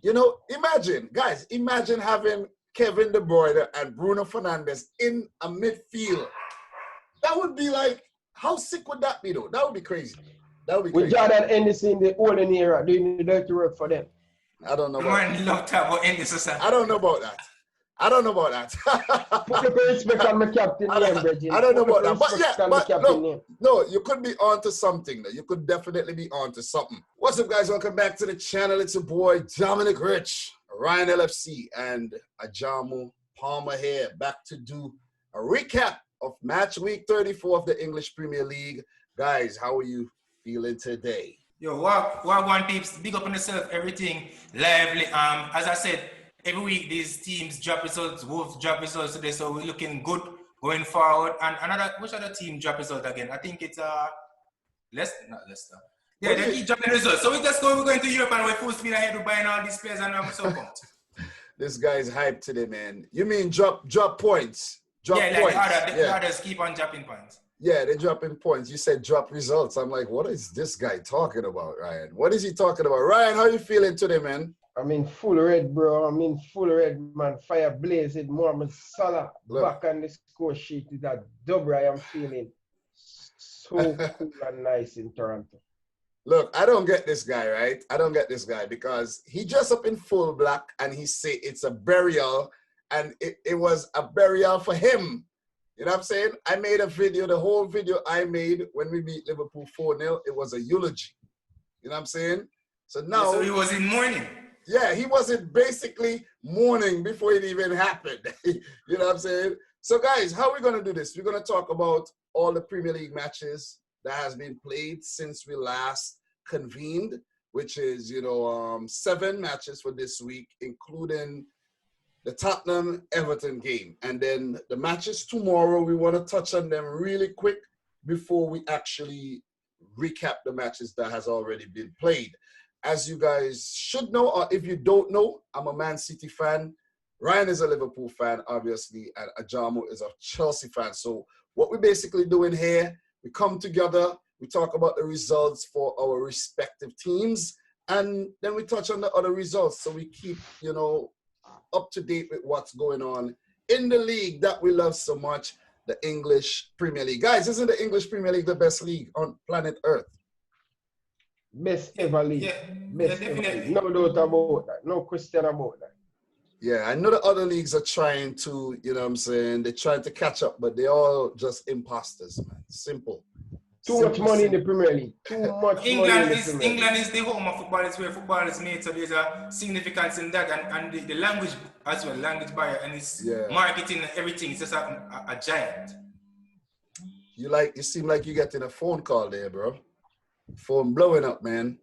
You know, imagine having Kevin De Bruyne and Bruno Fernandes in a midfield. That would be like, how sick would that be though? That would be crazy. With Jordan Henderson in the olden era doing the dirty work for them. I don't know about that. I don't know about that. Put the respect on my captain name, Bridget. I don't know about that. But yeah, no, you could be onto something. You could definitely be onto something. What's up, guys? Welcome back to the channel. It's your boy, Dominic Rich, Ryan LFC, and Ajamu Palmer here, back to do a recap of match week 34 of the English Premier League. Guys, how are you feeling today? Yo, one peeps, big up on yourself, everything lively. As I said, every week these teams drop results, Wolves drop results today, so we're looking good going forward. And which other team drop result again? I think it's Leicester, not Leicester. Yeah, they keep dropping results. So we're going to Europe and we're full speed ahead, we're buying all these players and I'm so pumped. This guy's hyped today, man. You mean drop points? The others keep on dropping points. Yeah, they're dropping points. You said drop results. I'm like, what is this guy talking about, Ryan? What is he talking about? Ryan, how you feeling today, man? I'm in full red, bro. I'm in full red, man. Fire blazing. Mohamed Salah back on the score sheet with that double. I am feeling so cool and nice in Toronto. Look, I don't get this guy, right? I don't get this guy because he dressed up in full black and he say it's a burial and it was a burial for him. You know what I'm saying? I made a video, the whole video I made when we beat Liverpool 4-0, it was a eulogy. You know what I'm saying? So now... So he was in mourning. Yeah, he wasn't basically mourning before it even happened. You know what I'm saying? So guys, how are we going to do this? We're going to talk about all the Premier League matches that has been played since we last convened, which is, 7 matches for this week, including the Tottenham Everton game. And then the matches tomorrow, we want to touch on them really quick before we actually recap the matches that has already been played. As you guys should know, or if you don't know, I'm a Man City fan. Ryan is a Liverpool fan, obviously, and Ajamu is a Chelsea fan. So what we're basically doing here, we come together, we talk about the results for our respective teams, and then we touch on the other results so we keep, up to date with what's going on in the league that we love so much, the English Premier League. Guys, isn't the English Premier League the best league on planet Earth? Best ever league. Yeah, best ever league. No doubt about that. No question about that. Yeah, I know the other leagues are trying to, they're trying to catch up, but they're all just imposters, man. Simple. Too much money in the Premier League. Too much money in the Premier League. England is the home of football. It's where football is made, so there's a significance in that. And the language as well, language barrier, and it's marketing and everything. It's just a giant. You seem like you're getting a phone call there, bro. Phone blowing up, man.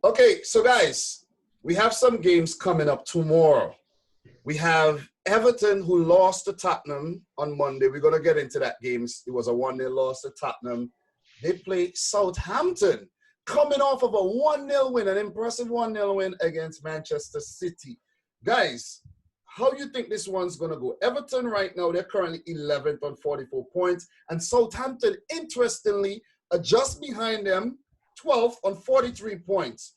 Okay, so guys, we have some games coming up tomorrow. We have Everton, who lost to Tottenham on Monday. We're going to get into that game. It was a 1-0 loss to Tottenham. They play Southampton, coming off of a 1-0 win, an impressive 1-0 win against Manchester City. Guys, how do you think this one's going to go? Everton right now, they're currently 11th on 44 points. And Southampton, interestingly, are just behind them, 12th on 43 points.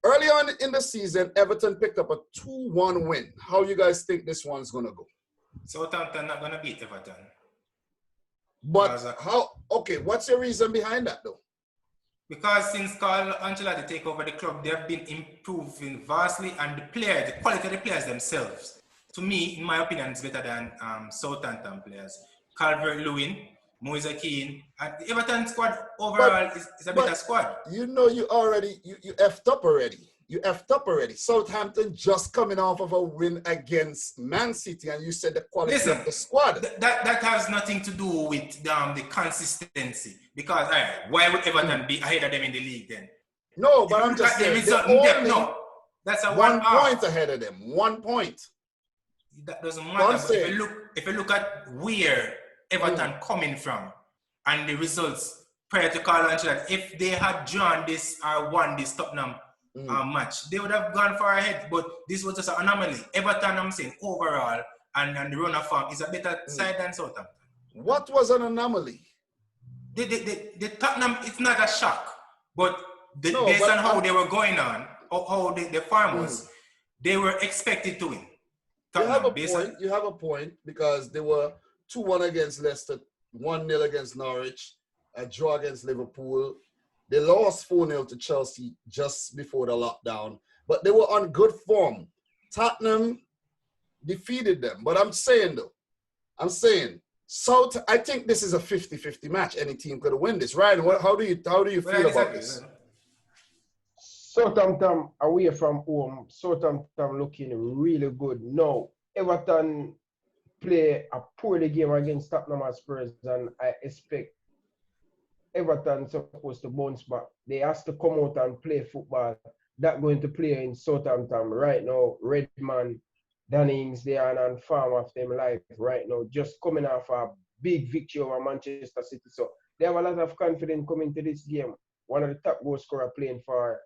Early on in the season, Everton picked up a 2-1 win. How you guys think this one's going to go? Southampton not going to beat Everton. But what's your reason behind that though? Because since Carlo Ancelotti take over the club, they have been improving vastly, and the quality of the players themselves, to me, in my opinion, is better than Southampton players. Calvert-Lewin, Moise Kean, and the Everton squad overall is a better squad. You effed up already. You effed up already. Southampton just coming off of a win against Man City, and you said the quality of the squad. That has nothing to do with the consistency. Because why would Everton be ahead of them in the league then? No, but I'm just saying that's a 1 point ahead of them. 1 point. That doesn't matter. But if you look at where Everton coming from and the results prior to Carlo Ancelotti, if they had drawn this or won this Tottenham match, they would have gone far ahead. But this was just an anomaly. Everton, I'm saying, overall, and the run of form is a better side than Southampton. What was an anomaly? The Tottenham, it's not a shock, but based on how they were going on, how the form was, they were expected to win. You have a Tottenham, point. You have a point because they were 2-1 against Leicester, 1-0 against Norwich, a draw against Liverpool. They lost 4-0 to Chelsea just before the lockdown, but they were on good form. Tottenham defeated them. But I'm saying, I think this is a 50-50 match. Any team could win this. Ryan, how do you feel about this? Southampton away from home. Southampton looking really good. No, Everton play a poorly game against Tottenham Spurs, and I expect Everton supposed to bounce back. They have to come out and play football. That going to play in Southampton right now. Redman, Dannings, they are on farm of them life right now, just coming off a big victory over Manchester City. So they have a lot of confidence coming to this game. One of the top goal scorer playing for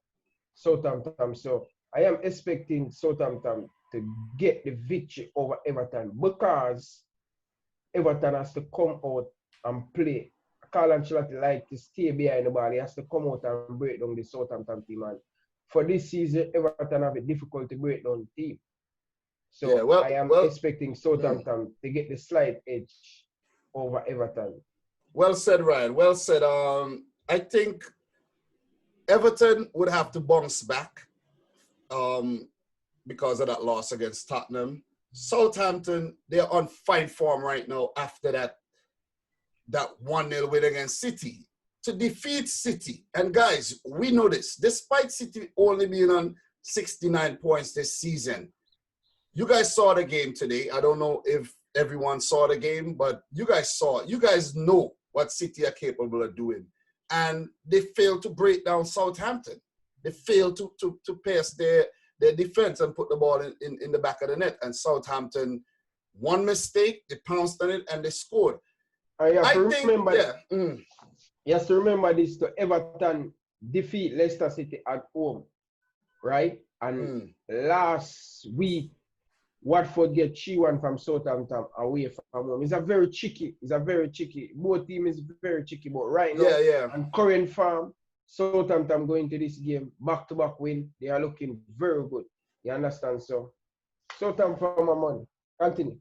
Southampton. So I am expecting Southampton to get the victory over Everton because Everton has to come out and play. Carl Ancelotti like to stay behind the ball. He has to come out and break down the Southampton team. And for this season, Everton have a difficult to break down team. So yeah, I am expecting Southampton to get the slight edge over Everton. Well said, Ryan. Well said. I think Everton would have to bounce back because of that loss against Tottenham. Southampton, they're on fine form right now after that 1-0 win against City. To defeat City, and guys, we know this, despite City only being on 69 points this season, you guys saw the game today. I don't know if everyone saw the game, but you guys saw it. You guys know what City are capable of doing. And they failed to break down Southampton. They failed to pass their defense and put the ball in the back of the net. And Southampton, one mistake, they pounced on it and they scored. You have to remember this, to Everton defeat Leicester City at home, right? And last week, Watford get 3-1 from Southampton away from home. It's a very tricky. Both teams is very tricky, but right now, and current form, Southampton going to this game, back-to-back win. They are looking very good. You understand? So, Southampton for my money. Continue.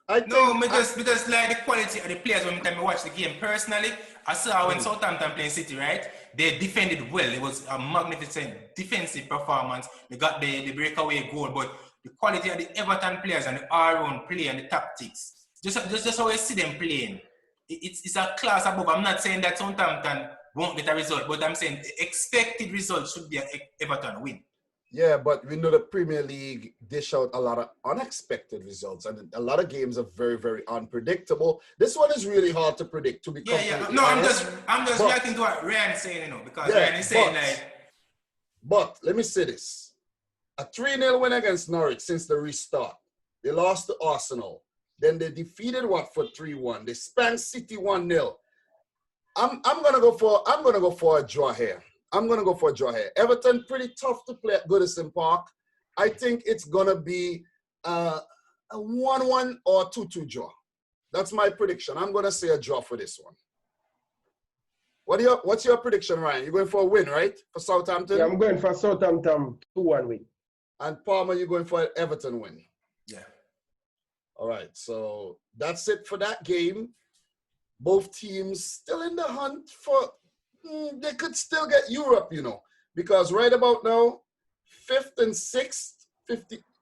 Because like the quality of the players when I watch the game personally, I saw when Southampton playing City, right? They defended well. It was a magnificent defensive performance. They got the breakaway goal, but the quality of the Everton players and the all-round play and the tactics, just how I see them playing, it's a class above. I'm not saying that Southampton won't get a result, but I'm saying the expected result should be an Everton win. Yeah, but we know the Premier League dish out a lot of unexpected results, and a lot of games are very, very unpredictable. This one is really hard to predict. To be No, honest. I'm just reacting to what Ryan is saying, because Ryan is saying But let me say this: a 3-0 win against Norwich since the restart. They lost to Arsenal, then they defeated Watford 3-1. They spanked City 1-0. I'm gonna go for a draw here. Everton, pretty tough to play at Goodison Park. I think it's going to be a 1-1 or 2-2 draw. That's my prediction. I'm going to say a draw for this one. What's your prediction, Ryan? You're going for a win, right? For Southampton? Yeah, I'm going for Southampton 2-1 win. And Palmer, you're going for an Everton win? Yeah. All right, so that's it for that game. Both teams still in the hunt for... they could still get Europe, because right about now, 5th and 6th,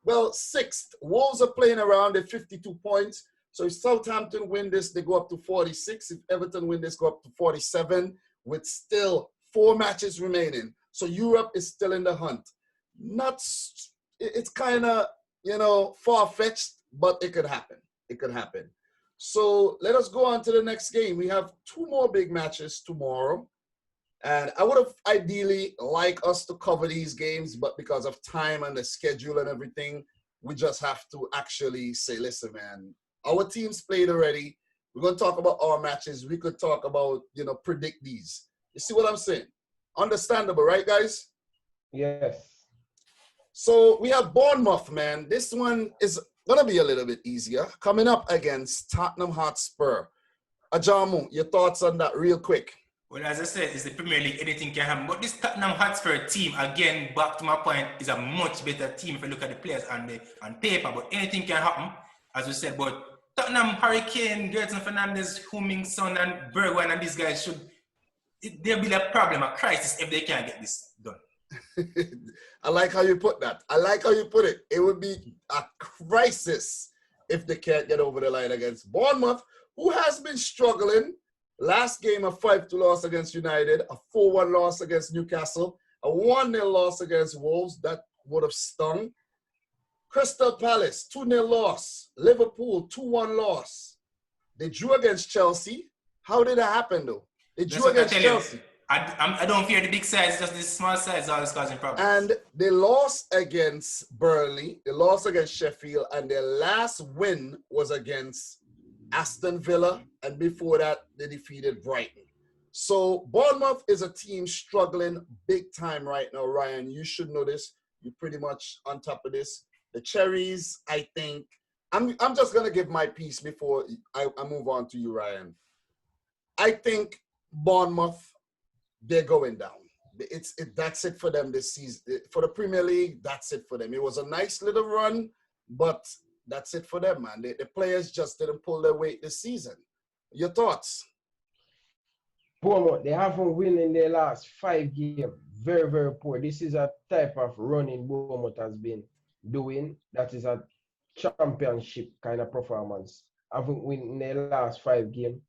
6th. Wolves are playing around at 52 points. So if Southampton win this, they go up to 46. If Everton win this, go up to 47 with still 4 matches remaining. So Europe is still in the hunt. It's kind of, far-fetched, but it could happen. So let us go on to the next game. We have 2 more big matches tomorrow. And I would have ideally liked us to cover these games, but because of time and the schedule and everything, we just have to actually say, listen, man, our teams played already. We're going to talk about our matches. We could talk about, predict these. You see what I'm saying? Understandable, right, guys? Yes. So we have Bournemouth, man. This one is going to be a little bit easier. Coming up against Tottenham Hotspur. Ajamu, your thoughts on that real quick? Well, as I said, it's the Premier League, anything can happen. But this Tottenham Hotspur team, again, back to my point, is a much better team if you look at the players on paper. But anything can happen, as we said. But Tottenham, Hurricane, Gerson Fernandez, Heung-min Son, and Bergwijn, and these guys there'll be a problem, a crisis, if they can't get this done. I like how you put that. I like how you put it. It would be a crisis if they can't get over the line against Bournemouth, who has been struggling. Last game, a 5-2 loss against United, a 4-1 loss against Newcastle, a 1-0 loss against Wolves. That would have stung. Crystal Palace, 2-0 loss. Liverpool, 2-1 loss. They drew against Chelsea. How did that happen, though? They drew against Chelsea. I don't fear the big size, just the small size always causing problems. And they lost against Burnley, they lost against Sheffield, and their last win was against Aston Villa, and before that, they defeated Brighton. So Bournemouth is a team struggling big time right now, Ryan. You should know this. You're pretty much on top of this. The Cherries, I think, I'm just going to give my piece before I move on to you, Ryan. I think Bournemouth, they're going down. That's it for them this season. For the Premier League, that's it for them. It was a nice little run, but that's it for them, man. The players just didn't pull their weight this season. Your thoughts? Bournemouth, they haven't won in their last 5 games. Very, very poor. This is a type of running Bournemouth has been doing. That is a championship kind of performance. Haven't won in their last 5 games.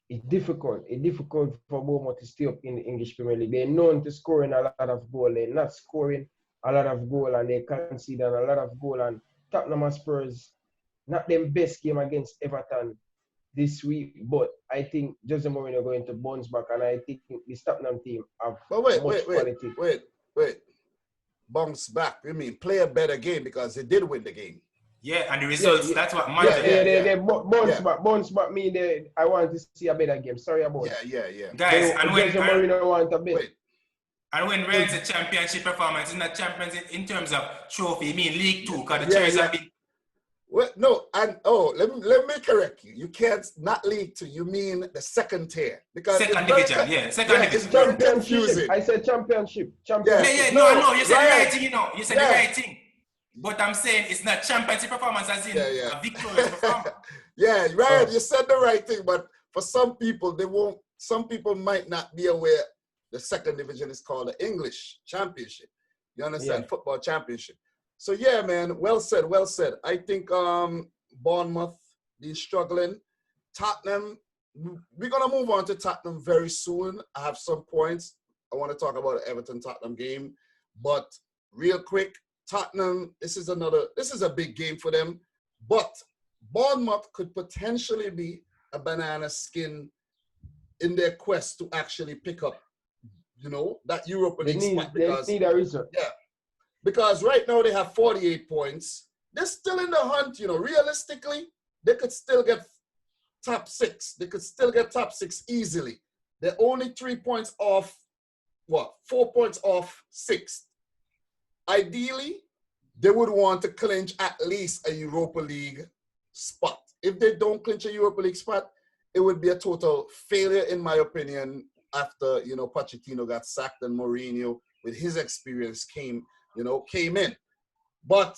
It's difficult. It's difficult for Bournemouth to stay up in the English Premier League. They're known to scoring a lot of goals. They're not scoring a lot of goals, and they concede a lot of goals. And Tottenham Spurs, not their best game against Everton this week, but I think Jose Mourinho going to bounce back, and I think this Tottenham team have quality. Wait. Bounce back. You mean play a better game because they did win the game? Yeah, and the results, that's what matters. They bounce back. I want to see a better game. Sorry about that. Yeah. Guys, Mourinho want a bit. Wait. And when Ryan's a championship performance, it's not champions in terms of trophy, you mean League 2, because the Cherries have been... Well, no, let me correct you. You can't, not League 2, you mean the second tier. Because second division, second division. It's very confusing. I said championship. No, you said the right thing, You said the right thing. But I'm saying it's not championship performance as in a victorious performance. Ryan, you said the right thing, but for some people, some people might not be aware the second division is called the English Championship. You understand? Yeah. Football Championship. So, yeah, man, well said. I think Bournemouth, they're struggling. Tottenham, we're going to move on to Tottenham very soon. I have some points. I want to talk about the Everton-Tottenham game. But real quick, Tottenham, this is a big game for them. But Bournemouth could potentially be a banana skin in their quest to actually pick up, that Europa League spot. They need a result. Yeah. Because right now they have 48 points. They're still in the hunt, Realistically, they could still get top 6. They could still get top 6 easily. They're only 3 points off, 4 points off 6th. Ideally, they would want to clinch at least a Europa League spot. If they don't clinch a Europa League spot, it would be a total failure, in my opinion, after, Pochettino got sacked and Mourinho, with his experience, came in. But,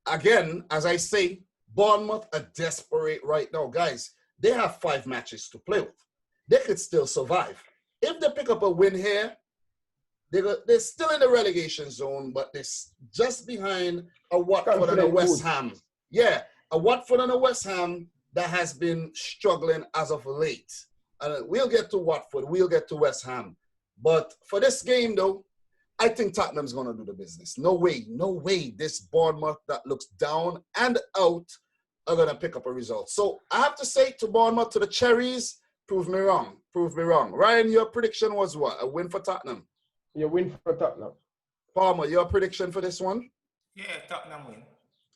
again, as I say, Bournemouth are desperate right now. Guys, they have 5 matches to play with. They could still survive. If they pick up a win here, they're still in the relegation zone, but they're just behind a Watford and a West Ham. Yeah, a Watford and a West Ham that has been struggling as of late. And we'll get to Watford, we'll get to West Ham. But for this game, though, I think Tottenham's going to do the business. No way this Bournemouth that looks down and out are going to pick up a result. So I have to say to Bournemouth, to the Cherries, prove me wrong. Ryan, your prediction was what? A win for Tottenham? You win for Tottenham. Palmer, your prediction for this one? Yeah, Tottenham win.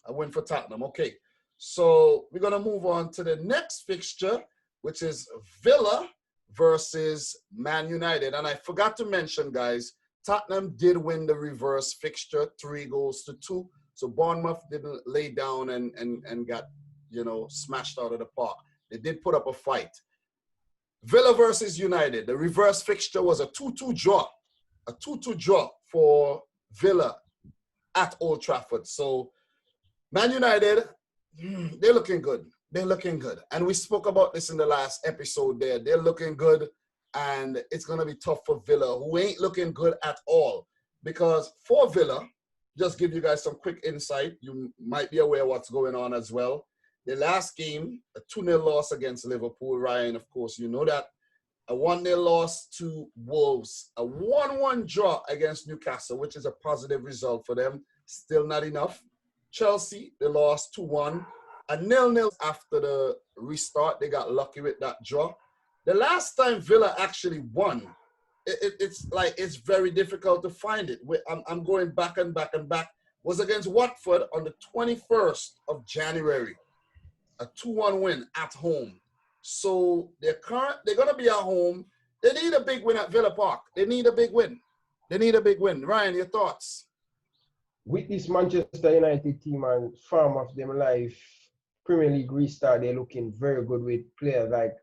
A win for Tottenham. Okay. So we're going to move on to the next fixture, which is Villa versus Man United. And I forgot to mention, guys, Tottenham did win the reverse fixture, 3-2. So Bournemouth didn't lay down and got, smashed out of the park. They did put up a fight. Villa versus United. The reverse fixture was a 2-2 draw. A 2-2 draw for Villa at Old Trafford. So, Man United, they're looking good. They're looking good. And we spoke about this in the last episode there. They're looking good. And it's going to be tough for Villa, who ain't looking good at all. Because for Villa, just give you guys some quick insight. You might be aware what's going on as well. The last game, a 2-0 loss against Liverpool. Ryan, of course, you know that. A 1-0 loss to Wolves. A 1-1 draw against Newcastle, which is a positive result for them. Still not enough. Chelsea, they lost 2-1. A 0-0 after the restart. They got lucky with that draw. The last time Villa actually won, it's very difficult to find it. I'm going back and back and back. Was against Watford on the 21st of January. A 2-1 win at home. So they're going to be at home. They need a big win at Villa Park. They need a big win. They need a big win. Ryan, your thoughts? With this Manchester United team and form of them life, Premier League restart, they're looking very good with players like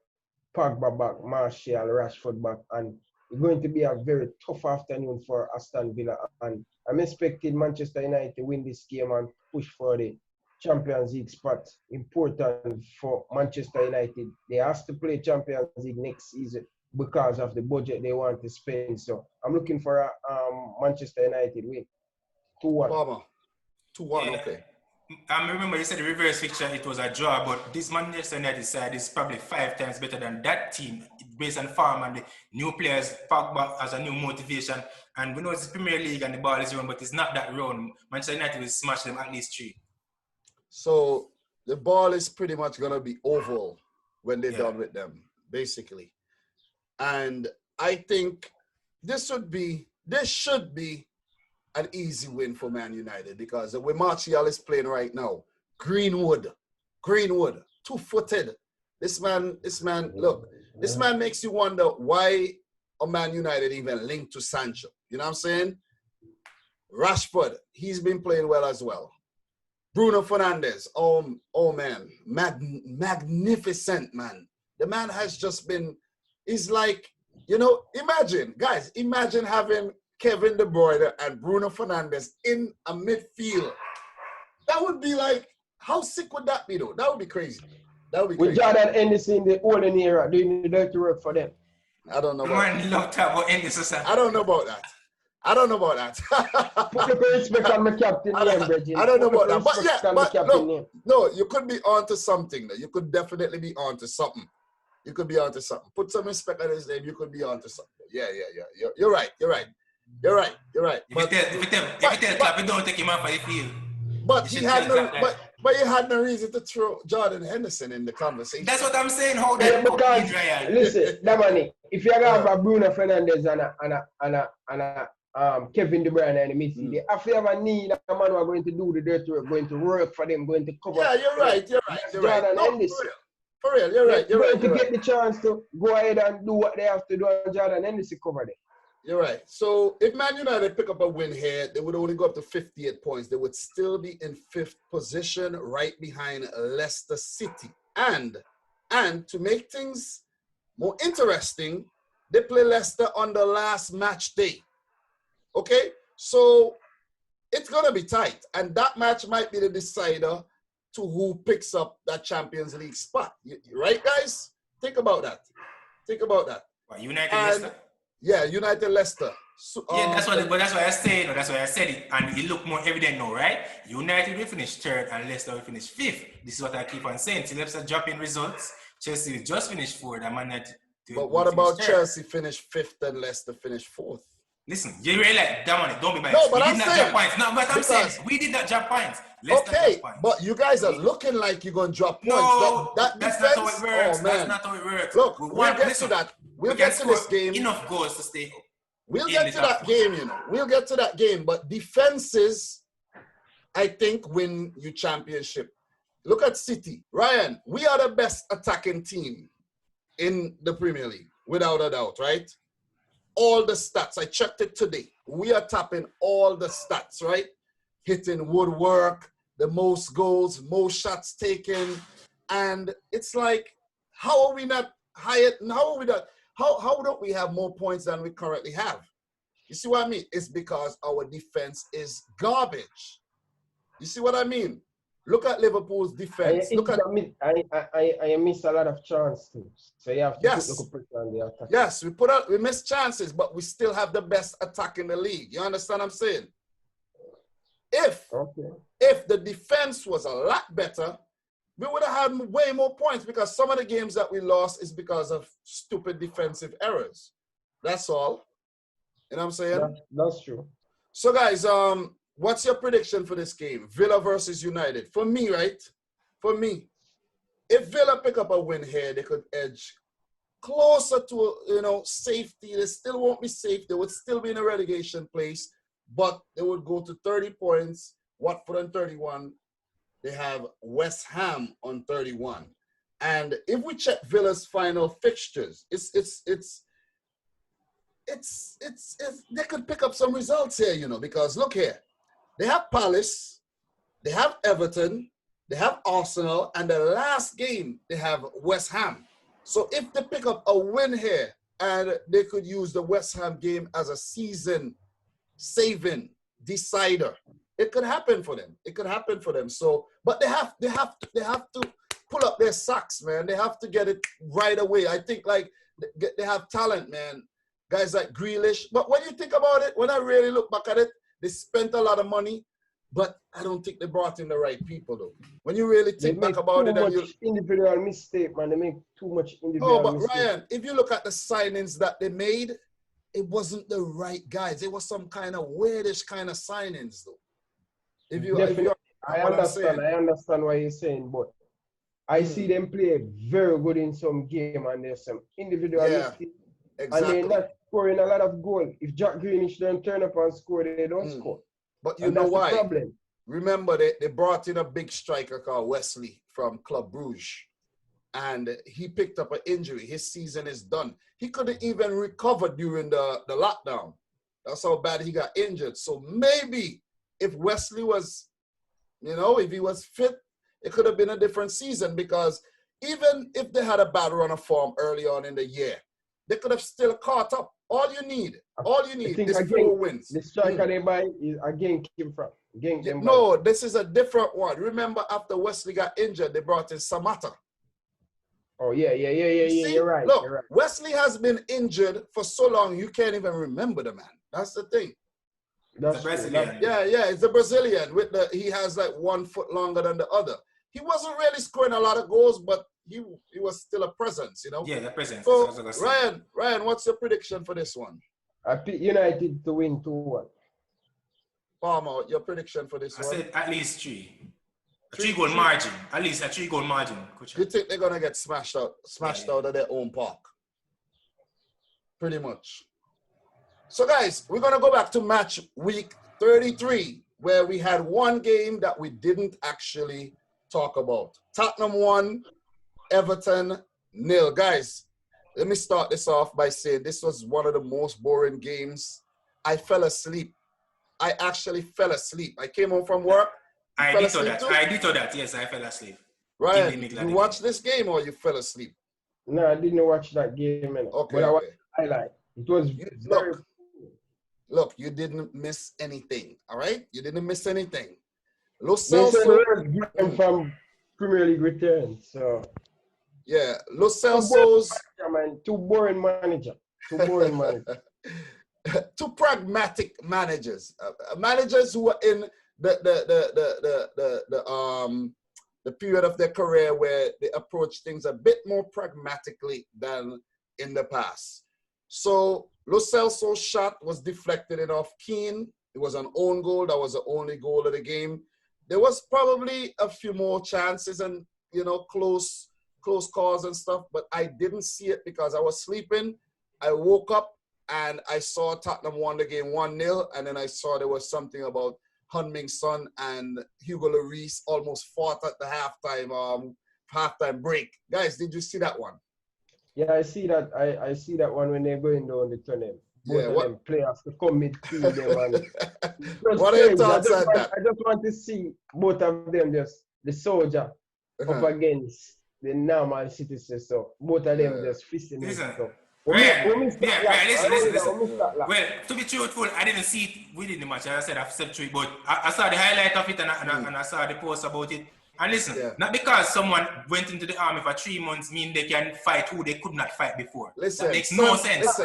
Pogba back, Martial, Rashford back, and it's going to be a very tough afternoon for Aston Villa. And I'm expecting Manchester United to win this game and push for the Champions League spot. Important for Manchester United. They have to play Champions League next season because of the budget they want to spend. So I'm looking for a Manchester United win. 2-1. 2-1, Yeah. okay. I remember you said the reverse fixture, it was a draw, but this Manchester United side is probably 5 times better than that team based on form and the new players. Pogba has a new motivation. And we know it's the Premier League and the ball is run, but it's not that run. Manchester United will smash them at least 3. So the ball is pretty much going to be oval when they're done with them, basically. And I think this should be an easy win for Man United because the way Martial is playing right now, Greenwood, 2-footed. This man, look, this man makes you wonder why a Man United even linked to Sancho. You know what I'm saying? Rashford, he's been playing well as well. Bruno Fernandes, oh man, magnificent man. The man has just been, he's like, you know, imagine having Kevin De Bruyne and Bruno Fernandes in a midfield. That would be like, how sick would that be though? That would be crazy. That would be crazy. With Jordan Henderson in the olden era doing the dirty work for them. I don't know about that. I don't know about that. Put the respect on my captain name, Bridget. I don't know about that. But yeah, but no, you could be onto something. You could definitely be onto something. You could be onto something. Put some respect on his name. You could be onto something. Yeah. You're right. But if you tell Clappy, don't take him out for the field. But he had no reason to throw Jordan Henderson in the conversation. That's what I'm saying. How because listen, Dominic, if you have Bruno Fernandes and Kevin De Bruyne and Messi, they have to have a need a man who are going to do the dirty work, going to work for them, going to cover. Yeah, you're right. Jordan Henderson. For real, you're right. Going to get the chance to go ahead and do what they have to do, and Jordan Henderson cover them. You're right. So if Man United pick up a win here, they would only go up to 58 points. They would still be in 5th position, right behind Leicester City. And to make things more interesting, they play Leicester on the last match day. Okay? So it's going to be tight. And that match might be the decider to who picks up that Champions League spot. Right, guys? Think about that. What, United Leicester? Yeah, United Leicester. So, that's why I say. That's why I said it, and it look more evident now, right? United will finish 3rd, and Leicester will finish 5th. This is what I keep on saying. Till Leicester drop in results, Chelsea will just finish 4th, and Man United. But what about Chelsea finish 5th and Leicester finish 4th? Listen, you really like that. Don't be biased. No, but I'm saying points. No, but I'm saying we did not drop points. Leicester okay, but you guys are looking like you're gonna drop points. No, that's defense, not how it works. Oh, man. That's not how it works. Look, we'll get to that. We'll get to this game. Enough goals to stay up. We'll get to that game, you know. We'll get to that game. But defenses, I think, win you championship. Look at City. Ryan, we are the best attacking team in the Premier League, without a doubt, right? All the stats. I checked it today. We are topping all the stats, right? Hitting woodwork, the most goals, most shots taken. And it's like, how are we not higher? How are we that? How don't we have more points than we currently have? You see what I mean? It's because our defense is garbage. You see what I mean? Look at Liverpool's defense. I miss a lot of chances too. So you have to put the pressure on the attack. Yes, we miss chances, but we still have the best attack in the league. You understand what I'm saying? If the defense was a lot better, we would have had way more points, because some of the games that we lost is because of stupid defensive errors. That's all. You know what I'm saying? That's true. So guys, what's your prediction for this game? Villa versus United. For me, right? For me, if Villa pick up a win here, they could edge closer to, safety. They still won't be safe. They would still be in a relegation place, but they would go to 30 points, Watford on 31. They have West Ham on 31. And if we check Villa's final fixtures, they could pick up some results here, because look here. They have Palace, they have Everton, they have Arsenal, and the last game they have West Ham. So if they pick up a win here, and they could use the West Ham game as a season-saving decider, it could happen for them. It could happen for them. So, but they have to pull up their socks, man. They have to get it right away. I think they have talent, man. Guys like Grealish. But when you think about it, when I really look back at it, they spent a lot of money, but I don't think they brought in the right people, though. When you really think back about it, too much individual mistake, man. They make too much individual mistake. Ryan, if you look at the signings that they made, it wasn't the right guys. It was some kind of weirdish kind of signings, though. I understand what you're saying, but I see them play very good in some game, and there's some individual mistakes. Exactly. And they're not scoring a lot of goals. If Jack Grealish don't turn up and score, they don't score. But you know why? Problem. Remember, they brought in a big striker called Wesley from Club Brugge, and he picked up an injury. His season is done. He couldn't even recover during the lockdown. That's how bad he got injured. So maybe if Wesley was, if he was fit, it could have been a different season, because even if they had a bad run of form early on in the year, they could have still caught up. All you need is 4 wins. The striker they buy is again came from. No, this is a different one. Remember, after Wesley got injured, they brought in Samatta. Oh, yeah. You're right. Look, you're right. Wesley has been injured for so long, you can't even remember the man. That's the thing. That's Brazilian. Yeah, it's the Brazilian. He has 1 foot longer than the other. He wasn't really scoring a lot of goals, but he was still a presence, Yeah, a presence. So, Ryan, what's your prediction for this one? I pick United to win 2-1. Palmer, your prediction for this one? I said at least 3. A 3-goal margin. At least a 3-goal margin. You think they're gonna get smashed out of their own park? Pretty much. So guys, we're gonna go back to match week 33, where we had one game that we didn't actually talk about. Tottenham 1, Everton 0. Guys, let me start this off by saying this was one of the most boring games. I fell asleep. I actually fell asleep. I came home from work. I did that. Yes, I fell asleep. Ryan, you watched this game or you fell asleep? No, I didn't watch that game. Okay. But I watched the highlight. It was very... Look, you didn't miss anything, all right? You didn't miss anything. Lo Celso... from Premier League return, so... Yeah, Lo Celso's... Too boring manager. Two pragmatic managers. Managers who are in the period of their career where they approach things a bit more pragmatically than in the past. So Lo Celso's shot was deflected in off Keane. It was an own goal. That was the only goal of the game. There was probably a few more chances and, close calls and stuff, but I didn't see it because I was sleeping. I woke up and I saw Tottenham won the game 1-0, and then I saw there was something about Heung-min Son and Hugo Lloris almost fought at the halftime break. Guys, did you see that one? Yeah, I see that. I see that one when they're going down the tunnel. Both of them players to come midfield them. What are your thoughts on that? I just want to see both of them, just the soldier up against the normal citizens. So both of them just fisting it. Listen, So Ryan, listen. Well, Well, to be truthful, I didn't see it within the match. As I said, I've stepped through it, but I saw the highlight of it and I saw the post about it. And listen, not because someone went into the army for 3 months mean they can fight who they could not fight before. Listen, that makes no sense.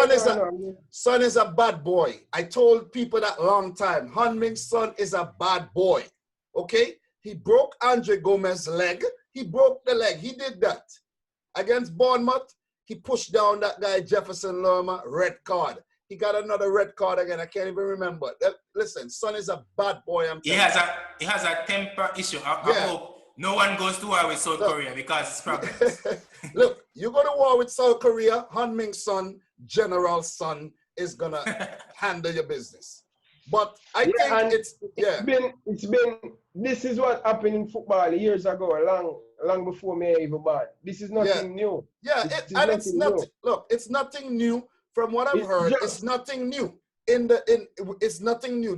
Listen, Son is a bad boy. I told people that long time. Hunming's son is a bad boy. Okay? He broke Andre Gomez's leg. He broke the leg. He did that. Against Bournemouth, he pushed down that guy, Jefferson Lerma, red card. He got another red card again. I can't even remember. Listen, Son is a bad boy. He has a temper issue. I hope no one goes to war with South Korea because it's problems. Look, you go to war with South Korea, Hunming's son, General Son, is going to handle your business. But I think it's been, this is what happened in football years ago, long before me even born. This is nothing new. Yeah, it's nothing. Look, it's nothing new. From what I've heard, it's nothing new. It's nothing new.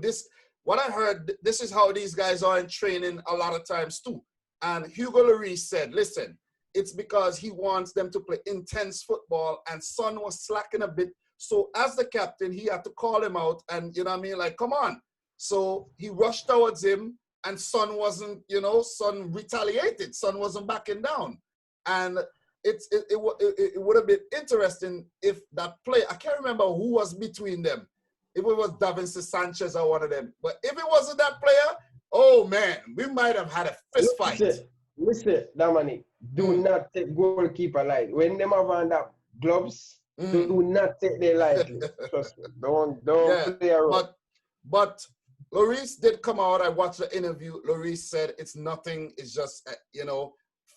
What I heard, this is how these guys are in training a lot of times too. And Hugo Lloris said, listen, it's because he wants them to play intense football, and Son was slacking a bit. So as the captain, he had to call him out, and you know what I mean, like, come on. So he rushed towards him, and Son wasn't, Son retaliated. Son wasn't backing down. And it would have been interesting if that play, I can't remember who was between them. If it was Davinson Sanchez or one of them. But if it wasn't that player, oh man, we might have had a fist fight. Listen, Dominic, do not take goalkeeper light. When them have on that gloves, do not take them lightly. Trust me. Don't play around. But Lloris did come out. I watched the interview. Lloris said it's nothing. It's just,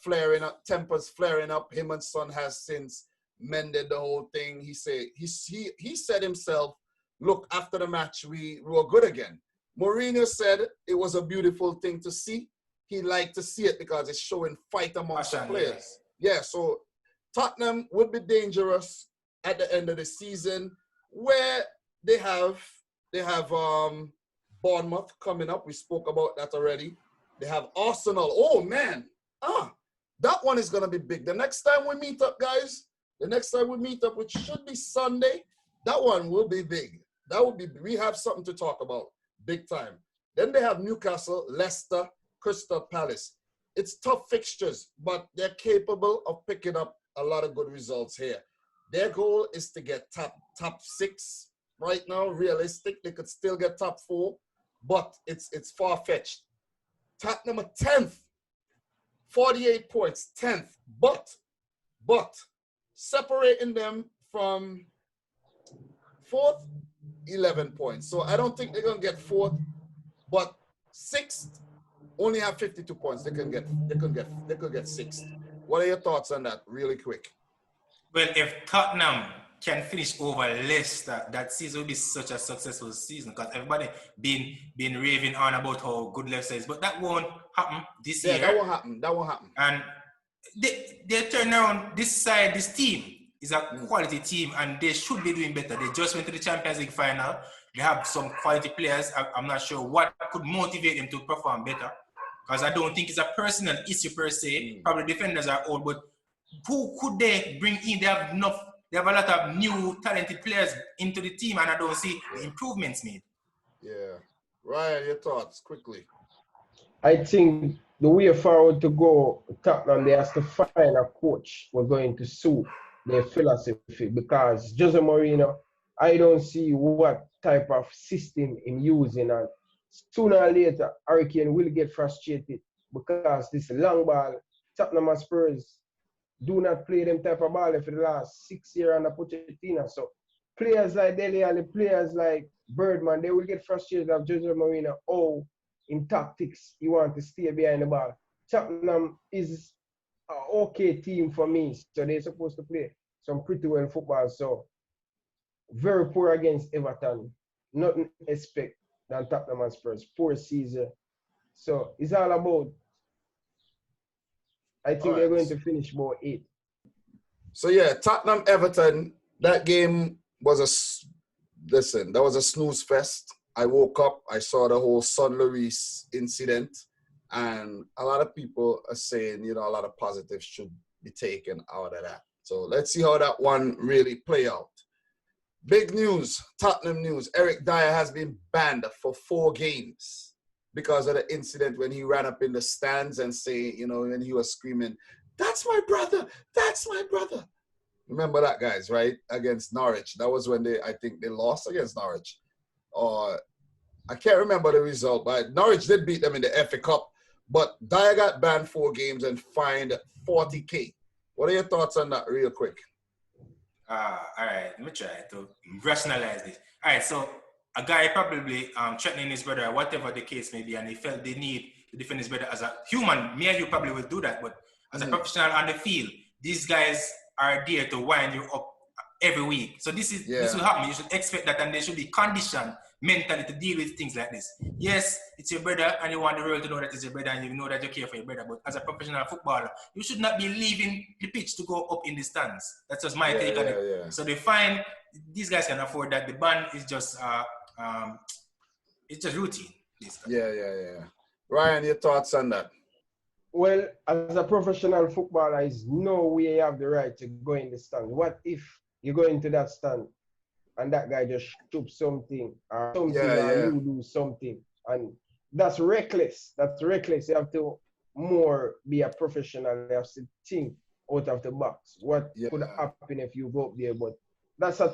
flaring up, tempers flaring up. Him and Son has since mended the whole thing. He said himself, look, after the match, we were good again. Mourinho said it was a beautiful thing to see. He liked to see it because it's showing fight amongst the players. Yeah, so Tottenham would be dangerous at the end of the season, where they have Bournemouth coming up. We spoke about that already. They have Arsenal. Oh, man. That one is going to be big. The next time we meet up, guys, which should be Sunday, that one will be big. We have something to talk about, big time. Then they have Newcastle, Leicester, Crystal Palace. It's tough fixtures, but they're capable of picking up a lot of good results here. Their goal is to get top 6 right now. Realistic, they could still get top 4, but it's far-fetched. Tottenham are 10th. 48 points, 10th, but separating them from 4th, 11 points. So I don't think they're gonna get 4th, but 6th only have 52 points. They could get 6th. What are your thoughts on that, really quick? Well, if Tottenham can finish over Leicester, that season will be such a successful season because everybody been raving on about how good Leicester is, but that won't happen this year. Yeah, that won't happen. And they turn around this side. This team is a quality team, and they should be doing better. They just went to the Champions League final. They have some quality players. I'm not sure what could motivate them to perform better, because I don't think it's a personal issue per se. Probably defenders are old, but who could they bring in? They have a lot of new talented players into the team, and I don't see the improvements made. Yeah. Ryan, your thoughts, quickly. I think the way forward to go, Tottenham, they have to find a coach who's going to suit their philosophy, because Jose Mourinho, I don't see what type of system in using, and sooner or later, Hurricane will get frustrated because this long ball, Tottenham and Spurs do not play them type of ball for the last 6 years under Pochettino. So players like Dele Alli, players like Birdman, they will get frustrated of Jose Mourinho. Oh, in tactics, you want to stay behind the ball. Tottenham is an okay team for me, so they're supposed to play some pretty well football. So very poor against Everton. Nothing expect than Tottenham and Spurs. Poor season. So it's all about, I think they're going to finish about 8. So yeah, Tottenham Everton, that game was that was a snooze fest. I woke up, I saw the whole Son Lloris incident, And a lot of people are saying, you know, a lot of positives should be taken out of that. So let's see how that one really play out. Big news, Tottenham news. Eric Dyer has been banned for 4 games because of the incident when he ran up in the stands and say, you know, when he was screaming, "That's my brother, that's my brother." Remember that, guys, right? Against Norwich. That was when I think they lost against Norwich. Or I can't remember the result, but Norwich did beat them in the FA Cup. But Dyer got banned 4 games and fined 40K. What are your thoughts on that real quick? All right, let me try to rationalize this. All right, so a guy probably threatening his brother, whatever the case may be, and he felt the need to defend his brother as a human. Me and you probably will do that, but as a professional on the field, these guys are there to wind you up every week. So this will happen. You should expect that, and they should be conditioned mentally to deal with things like this. Yes, it's your brother, and you want the world to know that it's your brother, and you know that you care for your brother. But as a professional footballer, you should not be leaving the pitch to go up in the stands. That's just my take on it. Yeah. So they find these guys can afford that. The ban is just it's just routine. Yeah. Ryan, your thoughts on that? Well, as a professional footballer, is no way you have the right to go in the stand. What if you go into that stand and that guy just shoots something or you do something? And that's reckless. That's reckless. You have to more be a professional. You have to think out of the box. What could happen if you go up there? But that's a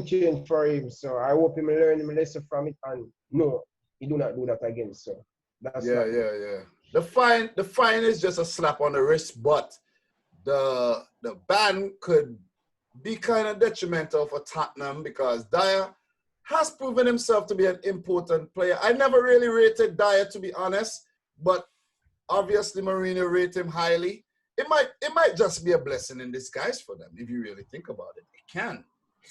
change for him. So I hope him learn him lesson from it, and no, he do not do that again. So that's The fine is just a slap on the wrist, but the ban could be kind of detrimental for Tottenham because Dyer has proven himself to be an important player. I never really rated Dyer, to be honest, but obviously Mourinho rated him highly. It might just be a blessing in disguise for them if you really think about it. It can.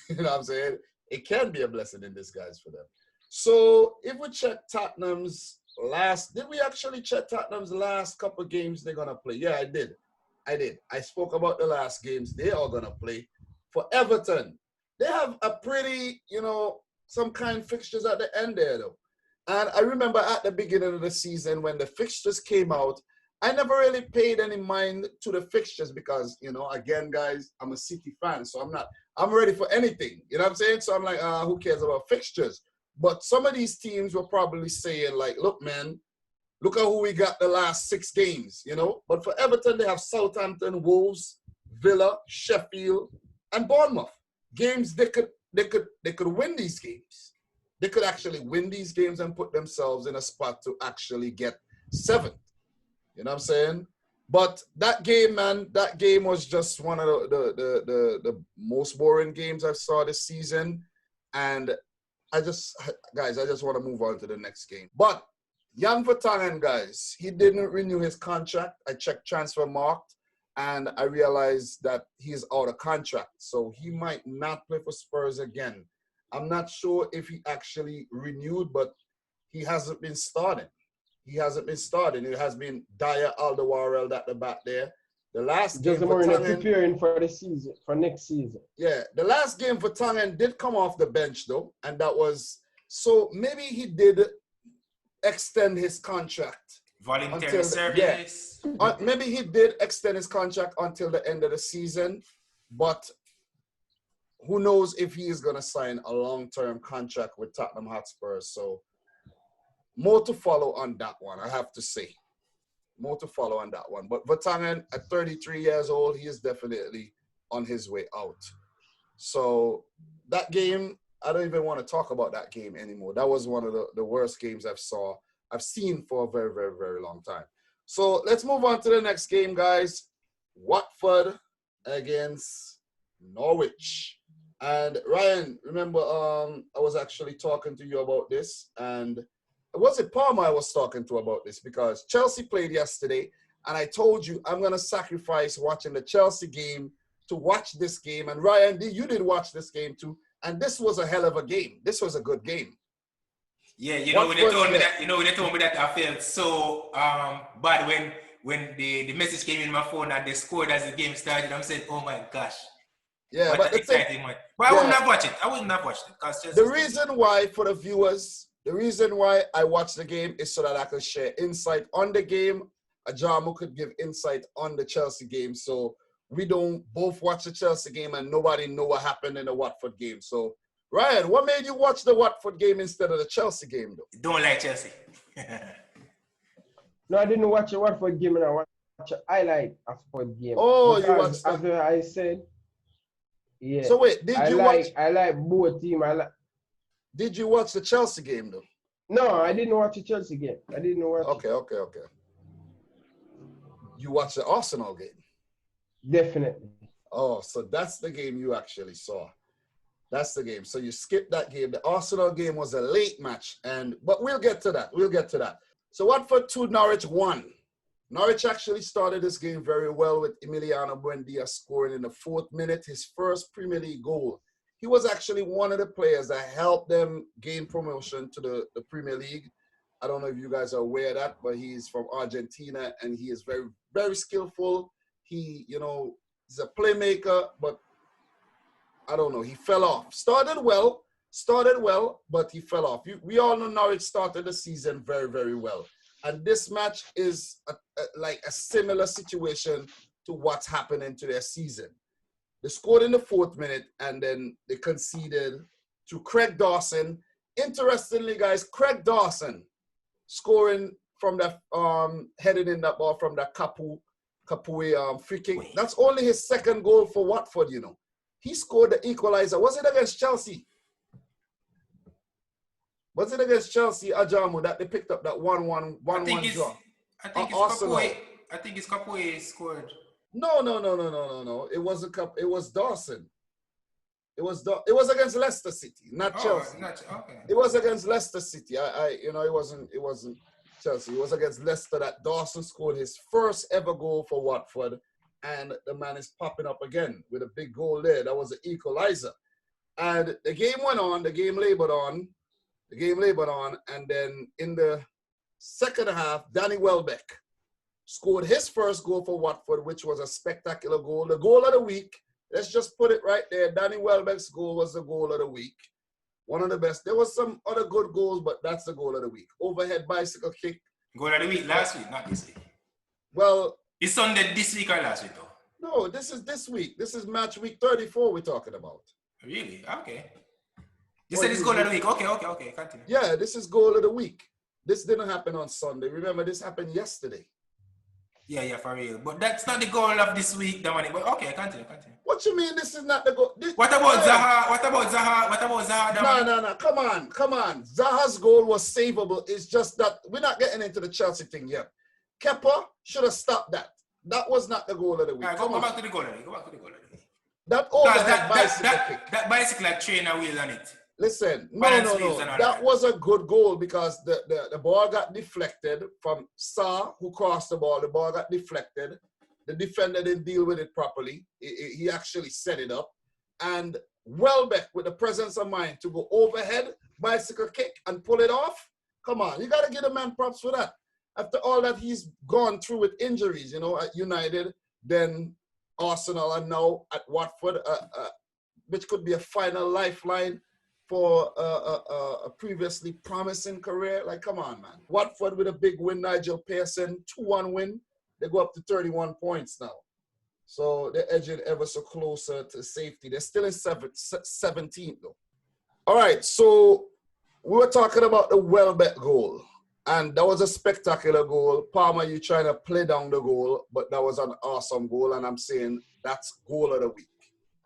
You know what I'm saying? It can be a blessing in disguise for them. So if we check Tottenham's did we actually check Tottenham's last couple of games they're going to play? Yeah, I did. I spoke about the last games they are going to play. For Everton, they have a pretty, some kind of fixtures at the end there, though. And I remember at the beginning of the season when the fixtures came out, I never really paid any mind to the fixtures because, again, guys, I'm a City fan, so I'm ready for anything. You know what I'm saying? So I'm like, who cares about fixtures? But some of these teams were probably saying, like, look, man, look at who we got the last 6 games, But for Everton, they have Southampton, Wolves, Villa, Sheffield, and Bournemouth. Games they could win these games. They could actually win these games and put themselves in a spot to actually get 7th. You know what I'm saying? But that game, man, was just one of the most boring games I saw this season. And I just want to move on to the next game. But Jan Vertonghen, guys, he didn't renew his contract. I checked Transfermarkt, and I realized that he's out of contract. So he might not play for Spurs again. I'm not sure if he actually renewed, but he hasn't been starting. It has been Dyer, Alderweireld at the back there. The last game Vertonghen preparing for the season, for next season. Yeah, the last game Vertonghen did come off the bench though, and that was so maybe he did extend his contract. Voluntary service. Maybe he did extend his contract until the end of the season, but who knows if he is going to sign a long-term contract with Tottenham Hotspur. So more to follow on that one, I have to say. More to follow on that one. But Vertonghen, at 33 years old, he is definitely on his way out. So that game, I don't even want to talk about that game anymore. That was one of the worst games I've seen for a very, very, very long time. So let's move on to the next game, guys. Watford against Norwich. And Ryan, remember, I was actually talking to you about this, and was it Palmer I was talking to about this? Because Chelsea played yesterday, and I told you I'm going to sacrifice watching the Chelsea game to watch this game. And Ryan, you did watch this game too, and this was a hell of a game. This was a good game. Yeah, when they told me that, I felt so bad when the message came in my phone and they scored as the game started. I'm saying, oh my gosh. Yeah, but exciting one. But I wouldn't have watched it. I wouldn't have watched it. The reason why, for the viewers, The reason why I watch the game is so that I can share insight on the game. Ajamu could give insight on the Chelsea game. So we don't both watch the Chelsea game and nobody know what happened in the Watford game. So, Ryan, what made you watch the Watford game instead of the Chelsea game, though? Don't like Chelsea. No, I didn't watch a Watford game, and I watched a highlight of Watford game. Oh, because, you watched that? as I said, yeah. So wait, I like both teams. Did you watch the Chelsea game, though? No, I didn't watch the Chelsea game. I didn't watch Okay. You watched the Arsenal game? Definitely. Oh, so that's the game you actually saw. That's the game. So you skipped that game. The Arsenal game was a late match, but we'll get to that. So Watford 2, Norwich 1. Norwich actually started this game very well with Emiliano Buendia scoring in the 4th minute, his first Premier League goal. He was actually one of the players that helped them gain promotion to the Premier League. I don't know if you guys are aware of that, but he's from Argentina and he is very, very skillful. He, he's a playmaker, but I don't know. He fell off. Started well, but he fell off. We all know Norwich started the season very, very well. And this match is like a similar situation to what's happening to their season. They scored in the 4th minute and then they conceded to Craig Dawson. Interestingly, guys, Craig Dawson scoring from the headed in that ball from the Capoue free kick. That's only his 2nd goal for Watford, He scored the equalizer. Was it against Chelsea? Was it against Chelsea, Ajamu, that they picked up that 1-1 draw? I think it's Capoue scored. No. It wasn't It was Dawson. It was against Leicester City, not Chelsea. Okay. It was against Leicester City. It wasn't Chelsea. It was against Leicester that Dawson scored his first ever goal for Watford, and the man is popping up again with a big goal there. That was an equalizer. And the game went on, the game labored on, and then in the second half, Danny Welbeck scored his first goal for Watford, which was a spectacular goal. The goal of the week, let's just put it right there. Danny Welbeck's goal was the goal of the week. One of the best. There was some other good goals, but that's the goal of the week. Overhead bicycle kick. Goal of the week last week, not this week. Well, it's Sunday this week or last week, though? No, this is this week. This is match week 34 we're talking about. Really? Okay. You said it's goal of the week. Okay. Continue. Yeah, this is goal of the week. This didn't happen on Sunday. Remember, this happened yesterday. Yeah, for real. But that's not the goal of this week, Dominic. But okay, continue. What you mean this is not the goal? What about Zaha? What about Zaha? No. Come on. Zaha's goal was savable. It's just that we're not getting into the Chelsea thing yet. Kepa should have stopped that. That was not the goal of the week. Right, go back to the goal of the week. That overhead bicycle kick. That bicycle had trainer wheels on it. Listen, no. That was a good goal because the ball got deflected from Sarr, who crossed the ball. The ball got deflected. The defender didn't deal with it properly. He actually set it up. And Welbeck, with the presence of mind to go overhead, bicycle kick, and pull it off. Come on, you got to give the man props for that. After all that he's gone through with injuries, at United, then Arsenal, and now at Watford, which could be a final lifeline for a previously promising career. Like, come on, man. Watford with a big win, Nigel Pearson, 2-1 win. They go up to 31 points now. So they're edging ever so closer to safety. They're still in 17th, though. All right, so we were talking about the Welbeck goal. And that was a spectacular goal. Palmer, you trying to play down the goal, but that was an awesome goal. And I'm saying that's goal of the week.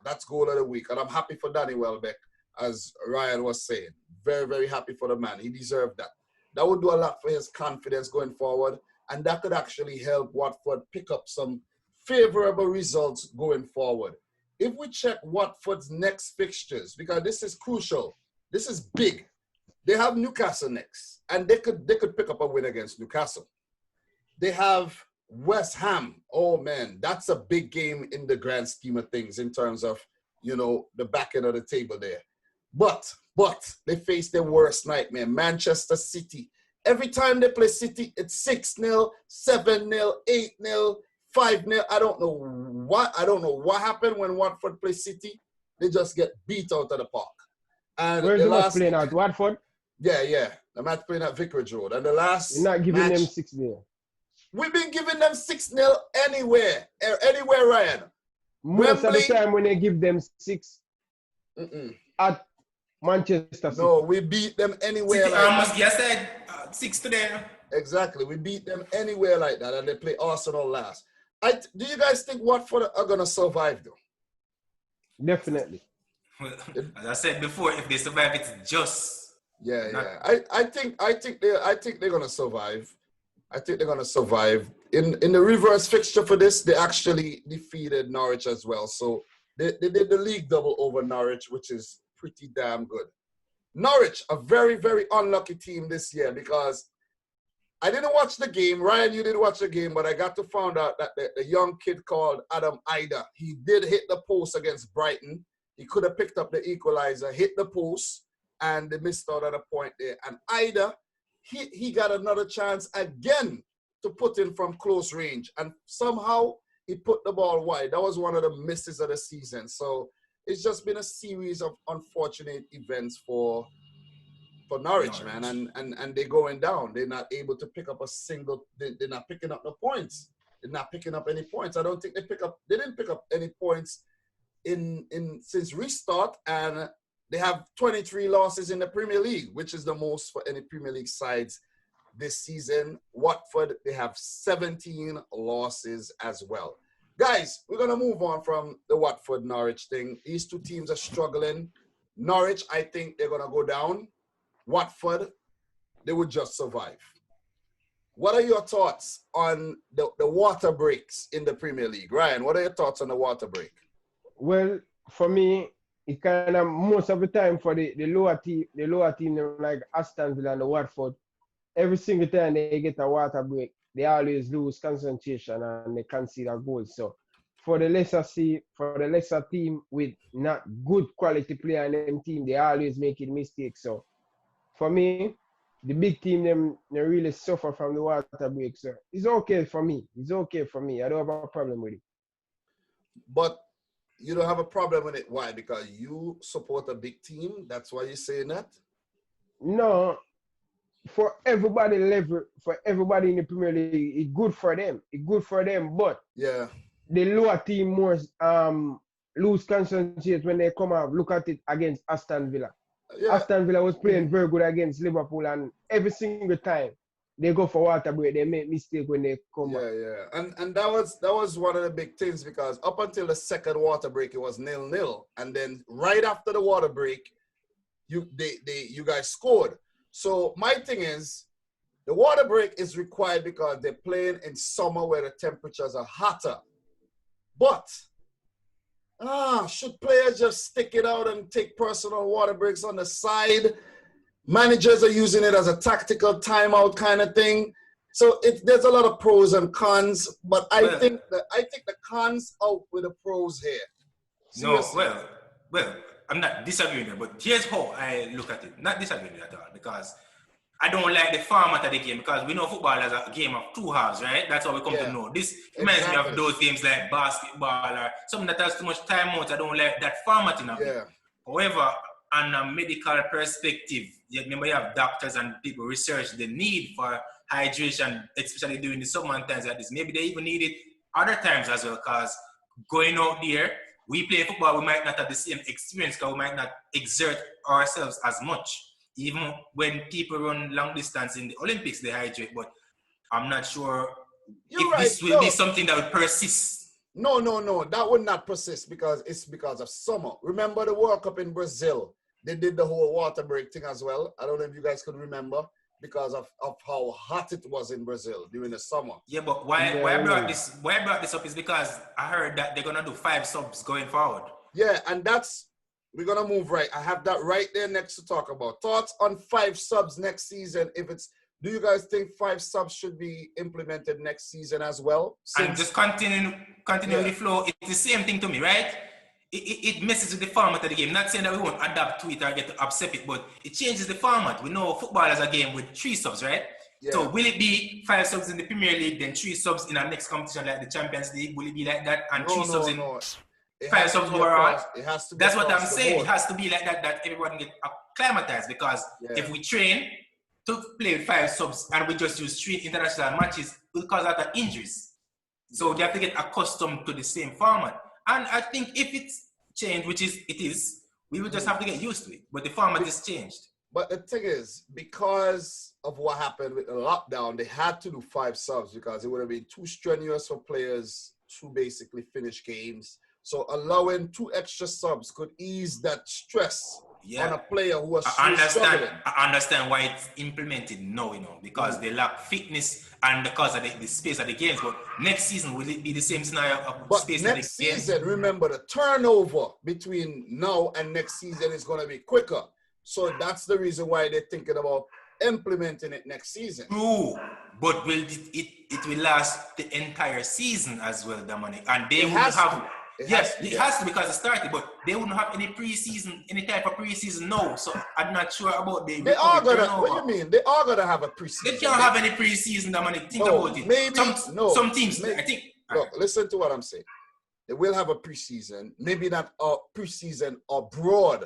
That's goal of the week. And I'm happy for Danny Welbeck, as Ryan was saying. Very, very happy for the man. He deserved that. That would do a lot for his confidence going forward. And that could actually help Watford pick up some favorable results going forward. If we check Watford's next fixtures, because this is crucial, this is big. They have Newcastle next, and they could pick up a win against Newcastle. They have West Ham. Oh, man, that's a big game in the grand scheme of things in terms of, the back end of the table there. But they face their worst nightmare, Manchester City. Every time they play City, it's 6-0, 7-0, 8-0, 5-0. I don't know what happened when Watford play City. They just get beat out of the park. And where's the last playing out? Watford? Yeah. The match playing at Vicarage Road. And the last You're not giving match, them 6-0. we've been giving them 6-0 anywhere. Anywhere, Ryan. Most Wembley, of the time when they give them 6 at Manchester City. No, we beat them anywhere City, like that. You said 6 today. Exactly. We beat them anywhere like that, and they play Arsenal last. Do you guys think Watford are going to survive, though? Definitely. Well, as I said before, if they survive, it's just. Yeah. I think they're going to survive. I think they're going to survive. In the reverse fixture for this, they actually defeated Norwich as well. So they did the league double over Norwich, which is pretty damn good. Norwich, a very, very unlucky team this year because I didn't watch the game. Ryan, you didn't watch the game, but I got to find out that the young kid called Adam Ida, he did hit the post against Brighton. He could have picked up the equalizer, hit the post, and they missed out on a point there. And Ida, he got another chance again to put in from close range. And somehow he put the ball wide. That was one of the misses of the season. So it's just been a series of unfortunate events for Norwich, man, and they're going down. They're not able to pick up a single. They're not picking up the points. They're not picking up any points. I don't think they didn't pick up any points in since restart, and they have 23 losses in the Premier League, which is the most for any Premier League sides this season. Watford, they have 17 losses as well. Guys, we're gonna move on from the Watford Norwich thing. These two teams are struggling. Norwich, I think they're gonna go down. Watford, they would just survive. What are your thoughts on the water breaks in the Premier League? Ryan, what are your thoughts on the water break? Well, for me, it kind of most of the time for the lower team like Aston Villa and the Watford, every single time they get a water break, they always lose concentration and they concede a goal. So for the lesser team with not good quality player in them team, they always making mistakes. So for me, the big team, they really suffer from the water break. So it's okay for me. I don't have a problem with it. But you don't have a problem with it. Why? Because you support a big team? That's why you're saying that? No. For everybody level, for everybody in the Premier League, it's good for them. But yeah, the lower team more lose concentration when they come out. Look at it against Aston Villa. Yeah. Aston Villa was playing very good against Liverpool, and every single time they go for water break, they make mistake when they come out. Yeah. And that was one of the big things, because up until the second water break, it was 0-0, and then right after the water break, you guys scored. So my thing is, the water break is required because they're playing in summer where the temperatures are hotter. But should players just stick it out and take personal water breaks on the side? Managers are using it as a tactical timeout kind of thing. So there's a lot of pros and cons, but I think the cons outweigh the pros here. Seriously. No, well, I'm not disagreeing there, but here's how I look at it. Not disagreeing at all, because I don't like the format of the game, because we know football is a game of two halves, right? That's how we come to know. This reminds me of those games like basketball or something that has too much time out. I don't like that formatting of it. However, on a medical perspective, remember you have doctors and people research the need for hydration, especially during the summer and times like this. Maybe they even need it other times as well, because going out there, we play football, we might not have the same experience because we might not exert ourselves as much. Even when people run long distance in the Olympics, they hydrate, but I'm not sure this will be something that will persist. No, that would not persist because it's because of summer. Remember the World Cup in Brazil? They did the whole water break thing as well. I don't know if you guys could remember, because of how hot it was in Brazil during the summer. Yeah, but why I brought this up is because I heard that they're gonna do 5 subs going forward. Yeah, and we're gonna move right. I have that right there next to talk about. Thoughts on 5 subs next season? Do you guys think 5 subs should be implemented next season as well? And just continue with the flow. It's the same thing to me, right? It messes with the format of the game. Not saying that we won't adapt to it or get to upset it, but it changes the format. We know football is a game with 3 subs, right? Yeah. So will it be 5 subs in the Premier League, then 3 subs in our next competition like the Champions League? Will it be like that? And 3 subs in 5 subs overall? It has to be. That's what I'm saying. It has to be like that everyone get acclimatized, because if we train to play with 5 subs and we just use 3 international matches because of the injuries. So they have to get accustomed to the same format. And I think if it's changed, which is it is, we will just have to get used to it. But the format is changed. But the thing is, because of what happened with the lockdown, they had to do 5 subs because it would have been too strenuous for players to basically finish games. So allowing 2 extra subs could ease that stress on a player who was struggling. I understand why it's implemented now, because they lack fitness and because of the space of the games. But next season, will it be the same scenario of space of the games? Next season, remember, the turnover between now and next season is going to be quicker. So that's the reason why they're thinking about implementing it next season. True, but will it will last the entire season as well, Dominic? And they will have... It has to because it started, but they wouldn't have any type of preseason now. So I'm not sure about the. They are gonna. What do you mean? They are gonna have a preseason. They can't have any preseason. Dominic, think about it. Maybe some teams. I think. Look, listen to what I'm saying. They will have a preseason. Maybe not a preseason abroad.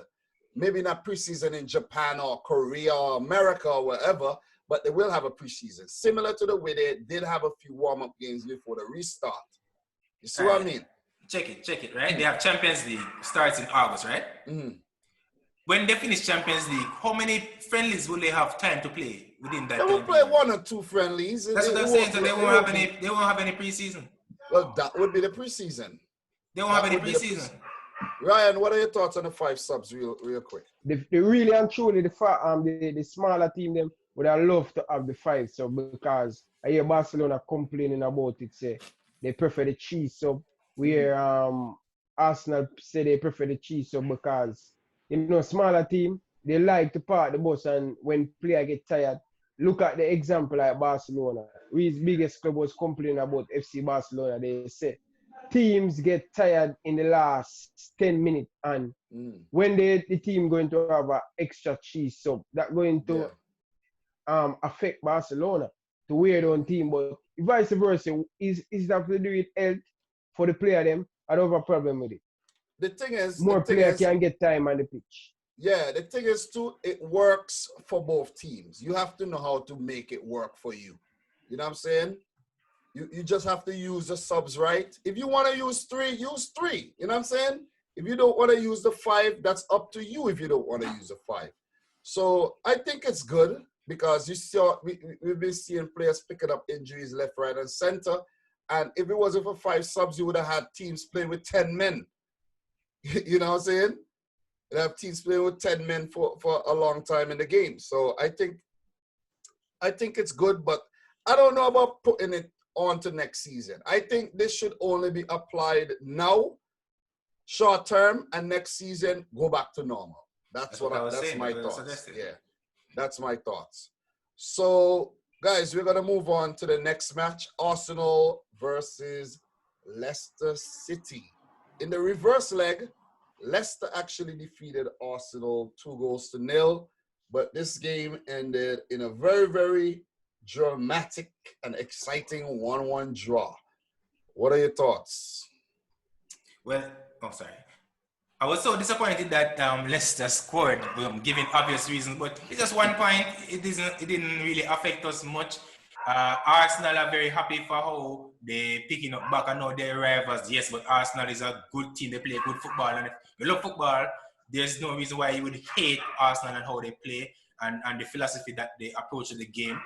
Maybe not preseason in Japan or Korea or America or wherever. But they will have a preseason, similar to the way they did have a few warm-up games before the restart. You see what I mean? Check it, right? They have Champions League, starts in August, right? When they finish Champions League, how many friendlies will they have time to play within that time? They will play 1 or 2 friendlies. That's what I'm saying, so they won't have any preseason. Well, that would be the preseason. They won't have any preseason. Ryan, what are your thoughts on the 5 subs real quick? They really and truly, the smaller team, them would have loved to have the 5 sub because I hear Barcelona complaining about it, say they prefer the cheese sub. Where Arsenal say they prefer the cheese sub because, smaller team, they like to park the bus and when player get tired, look at the example like Barcelona. His biggest club was complaining about FC Barcelona. They say teams get tired in the last 10 minutes and when the team going to have an extra cheese sub, that going to affect Barcelona to wear their own team. But vice versa, is that to do with health? For the player, I don't have a problem with it. The thing is, more players can get time on the pitch. Yeah, the thing is too, it works for both teams. You have to know how to make it work for you. You know what I'm saying? You just have to use the subs right. If you want to use 3, use 3. You know what I'm saying? If you don't want to use the 5, that's up to you if you don't want to use the 5. So I think it's good because we've been seeing players picking up injuries left, right, and center. And if it wasn't for 5 subs, you would have had teams playing with 10 men. You know what I'm saying? You'd have teams playing with 10 men for a long time in the game. So I think it's good, but I don't know about putting it on to next season. I think this should only be applied now, short term, and next season go back to normal. That's my thoughts. Yeah, that's my thoughts. So, guys, we're going to move on to the next match, Arsenal versus Leicester City. In the reverse leg, Leicester actually defeated Arsenal 2-0, but this game ended in a very, very dramatic and exciting 1-1 draw. What are your thoughts? Well, I was so disappointed that Leicester scored, given obvious reasons, but it's just 1 point. It didn't really affect us much. Arsenal are very happy for how they're picking up back. I know they're rivals, yes, but Arsenal is a good team. They play good football, and if you love football, there's no reason why you would hate Arsenal and how they play and the philosophy that they approach the game.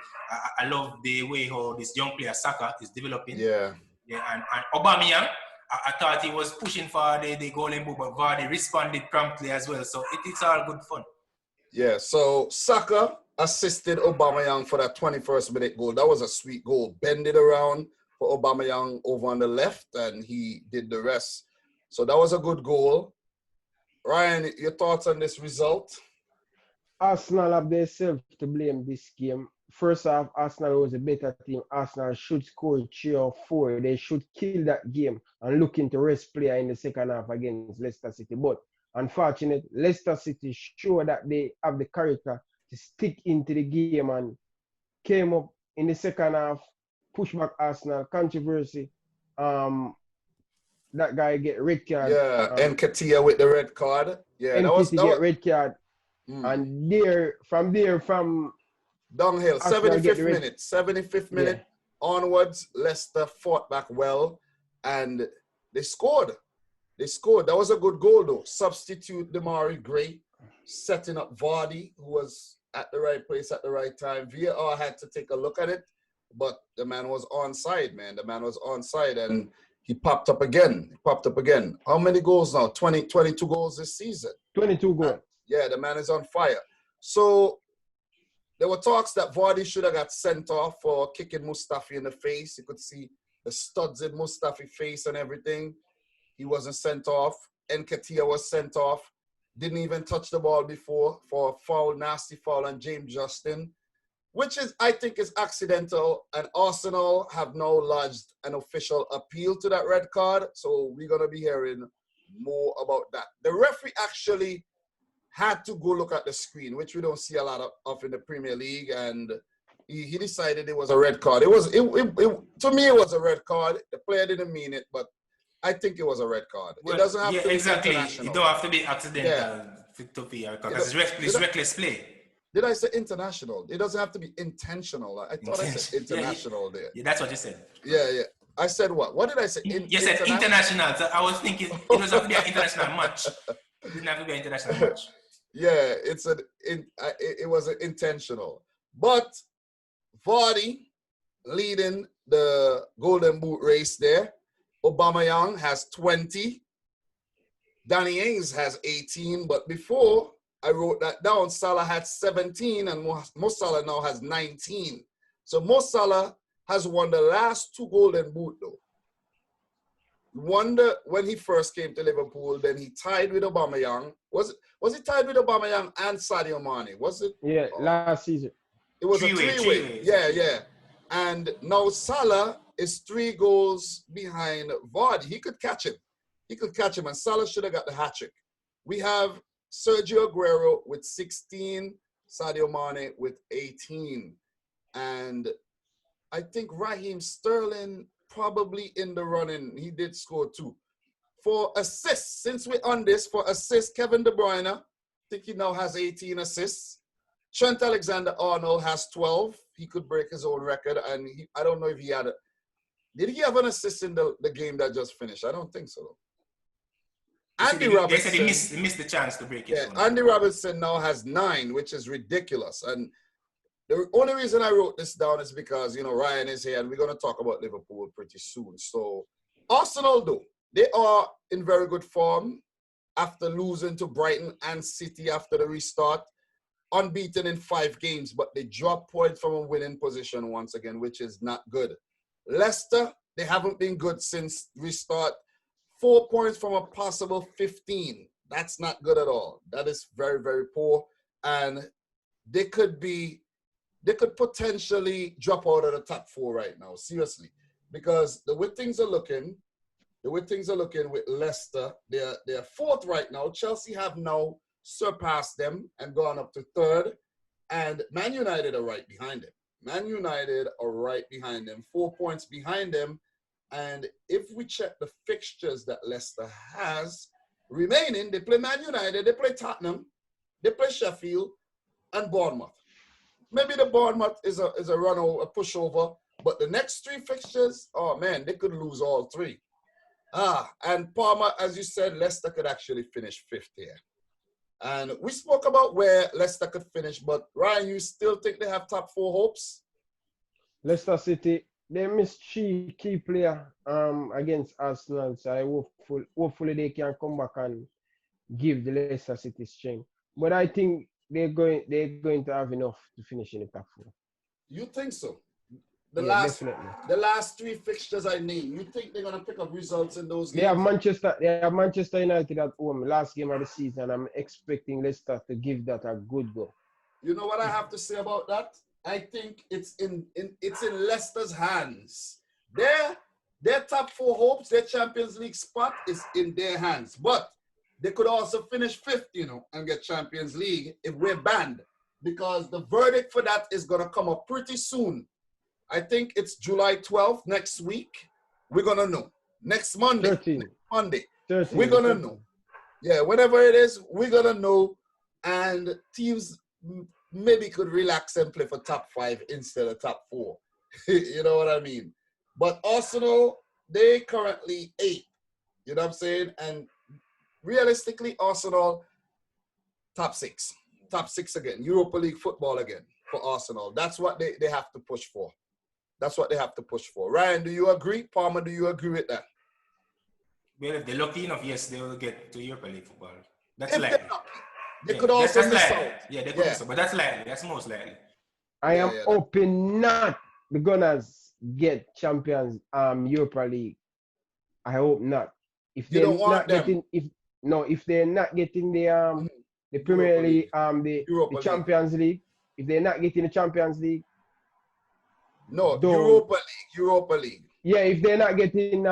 I love the way how this young player Saka is developing. Yeah, and Aubameyang. I thought he was pushing for the golden boot, but Vardy responded promptly as well. So it's all good fun. Yeah, so Saka assisted Aubameyang for that 21st minute goal. That was a sweet goal. Bended around for Aubameyang over on the left, and he did the rest. So that was a good goal. Ryan, your thoughts on this result? Arsenal have themselves to blame this game. First off, Arsenal was a better team. Arsenal should score 3 or 4. They should kill that game and look into rest player in the second half against Leicester City. But unfortunately, Leicester City showed that they have the character to stick into the game and came up in the second half, push back Arsenal, controversy. That guy get red card. Yeah, Nketiah with the red card. Yeah, Nketiah get red card. And from Downhill. Arsenal get 75th the red- minute. 75th minute onwards, Leicester fought back well and they scored. They scored. That was a good goal though. Substitute Damari Gray, setting up Vardy, who was at the right place at the right time. VAR had to take a look at it, but the man was onside, man. The man was onside and he popped up again. He popped up again. How many goals now? 22 goals this season. 22 goals. Yeah, the man is on fire. So there were talks that Vardy should have got sent off for kicking Mustafi in the face. You could see the studs in Mustafi's face and everything. He wasn't sent off. Nketiah was sent off. Didn't even touch the ball before for a foul, nasty foul on James Justin, which is, I think, is accidental. And Arsenal have now lodged an official appeal to that red card. So we're going to be hearing more about that. The referee actually had to go look at the screen, which we don't see a lot of in the Premier League. And he decided it was a red card. To me, it was a red card. The player didn't mean it, but I think it was a red card. Well, it doesn't have to be exactly. international. It don't have to be accidental to be a because it's reckless play. Did I say international? It doesn't have to be intentional. I thought I said international there. Yeah, that's what you said. Yeah. I said what? What did I say? You said international. So I was thinking it doesn't have to be an international match. It didn't have to be an international match. Yeah, it was intentional. But Vardy leading the Golden Boot race there. Aubameyang has 20. Danny Ings has 18. But before I wrote that down, Salah had 17 and Mo Salah now has 19. So Mo Salah has won the last 2 Golden Boot though. Wonder when he first came to Liverpool, then he tied with Aubameyang. Was he tied with Aubameyang and Sadio Mane? Was it? Yeah, last season. It was a three-way. Yeah. And now Salah is 3 goals behind Vardy. He could catch him. And Salah should have got the hat-trick. We have Sergio Aguero with 16, Sadio Mane with 18. And I think Raheem Sterling probably in the running. He did score 2. For assists, since we're on this, for assists, Kevin De Bruyne, I think he now has 18 assists. Trent Alexander-Arnold has 12. He could break his own record. And I don't know if he had did he have an assist in the game that just finished? I don't think so. Andy Robertson. They said he missed the chance to break it. Yeah, Andy Robertson now has 9, which is ridiculous. And the only reason I wrote this down is because, Ryan is here and we're going to talk about Liverpool pretty soon. So, Arsenal, though, they are in very good form after losing to Brighton and City after the restart. Unbeaten in 5 games, but they dropped points from a winning position once again, which is not good. Leicester, they haven't been good since restart. 4 points from a possible 15. That's not good at all. That is very, very poor. And they could potentially drop out of the top 4 right now, seriously. Because the way things are looking with Leicester, they're 4th right now. Chelsea have now surpassed them and gone up to 3rd. And Man United are right behind them. 4 points behind them. And if we check the fixtures that Leicester has remaining, they play Man United, they play Tottenham, they play Sheffield, and Bournemouth. Maybe the Bournemouth is a a pushover, but the next 3 fixtures, oh man, they could lose all 3. And Palmer, as you said, Leicester could actually finish 5th here. And we spoke about where Leicester could finish, but Ryan, you still think they have top 4 hopes? Leicester City, they missed 3 key players against Arsenal, so hopefully they can come back and give the Leicester City strength. But I think they're going to have enough to finish in the top 4. You think so? Definitely. The last 3 fixtures I named, you think they're gonna pick up results in those games? They have Manchester United at home, last game of the season. I'm expecting Leicester to give that a good go. You know what I have to say about that? I think it's in Leicester's hands. Their top 4 hopes, their Champions League spot is in their hands. But they could also finish 5th, and get Champions League if we're banned. Because the verdict for that is gonna come up pretty soon. I think it's July 12th next week. We're going to know. Next Monday. 13. Monday. 13. We're going to know. Yeah, whenever it is, we're going to know. And teams maybe could relax and play for top 5 instead of top 4. You know what I mean? But Arsenal, they currently 8. You know what I'm saying? And realistically, Arsenal, top 6. Top 6 again. Europa League football again for Arsenal. That's what they have to push for. That's what they have to push for. Ryan, do you agree? Palmer, do you agree with that? Well, if they're lucky enough, yes, they will get to Europa League football. That's If likely. They could also miss out. Yeah, they could miss out, but that's likely. That's most likely. I am hoping not the Gunners get champions Europa League. I hope not. If they're not getting if they're not getting the Premier League, the Champions League, if they're not getting the Champions League. No, Europa League. Yeah, if they're not getting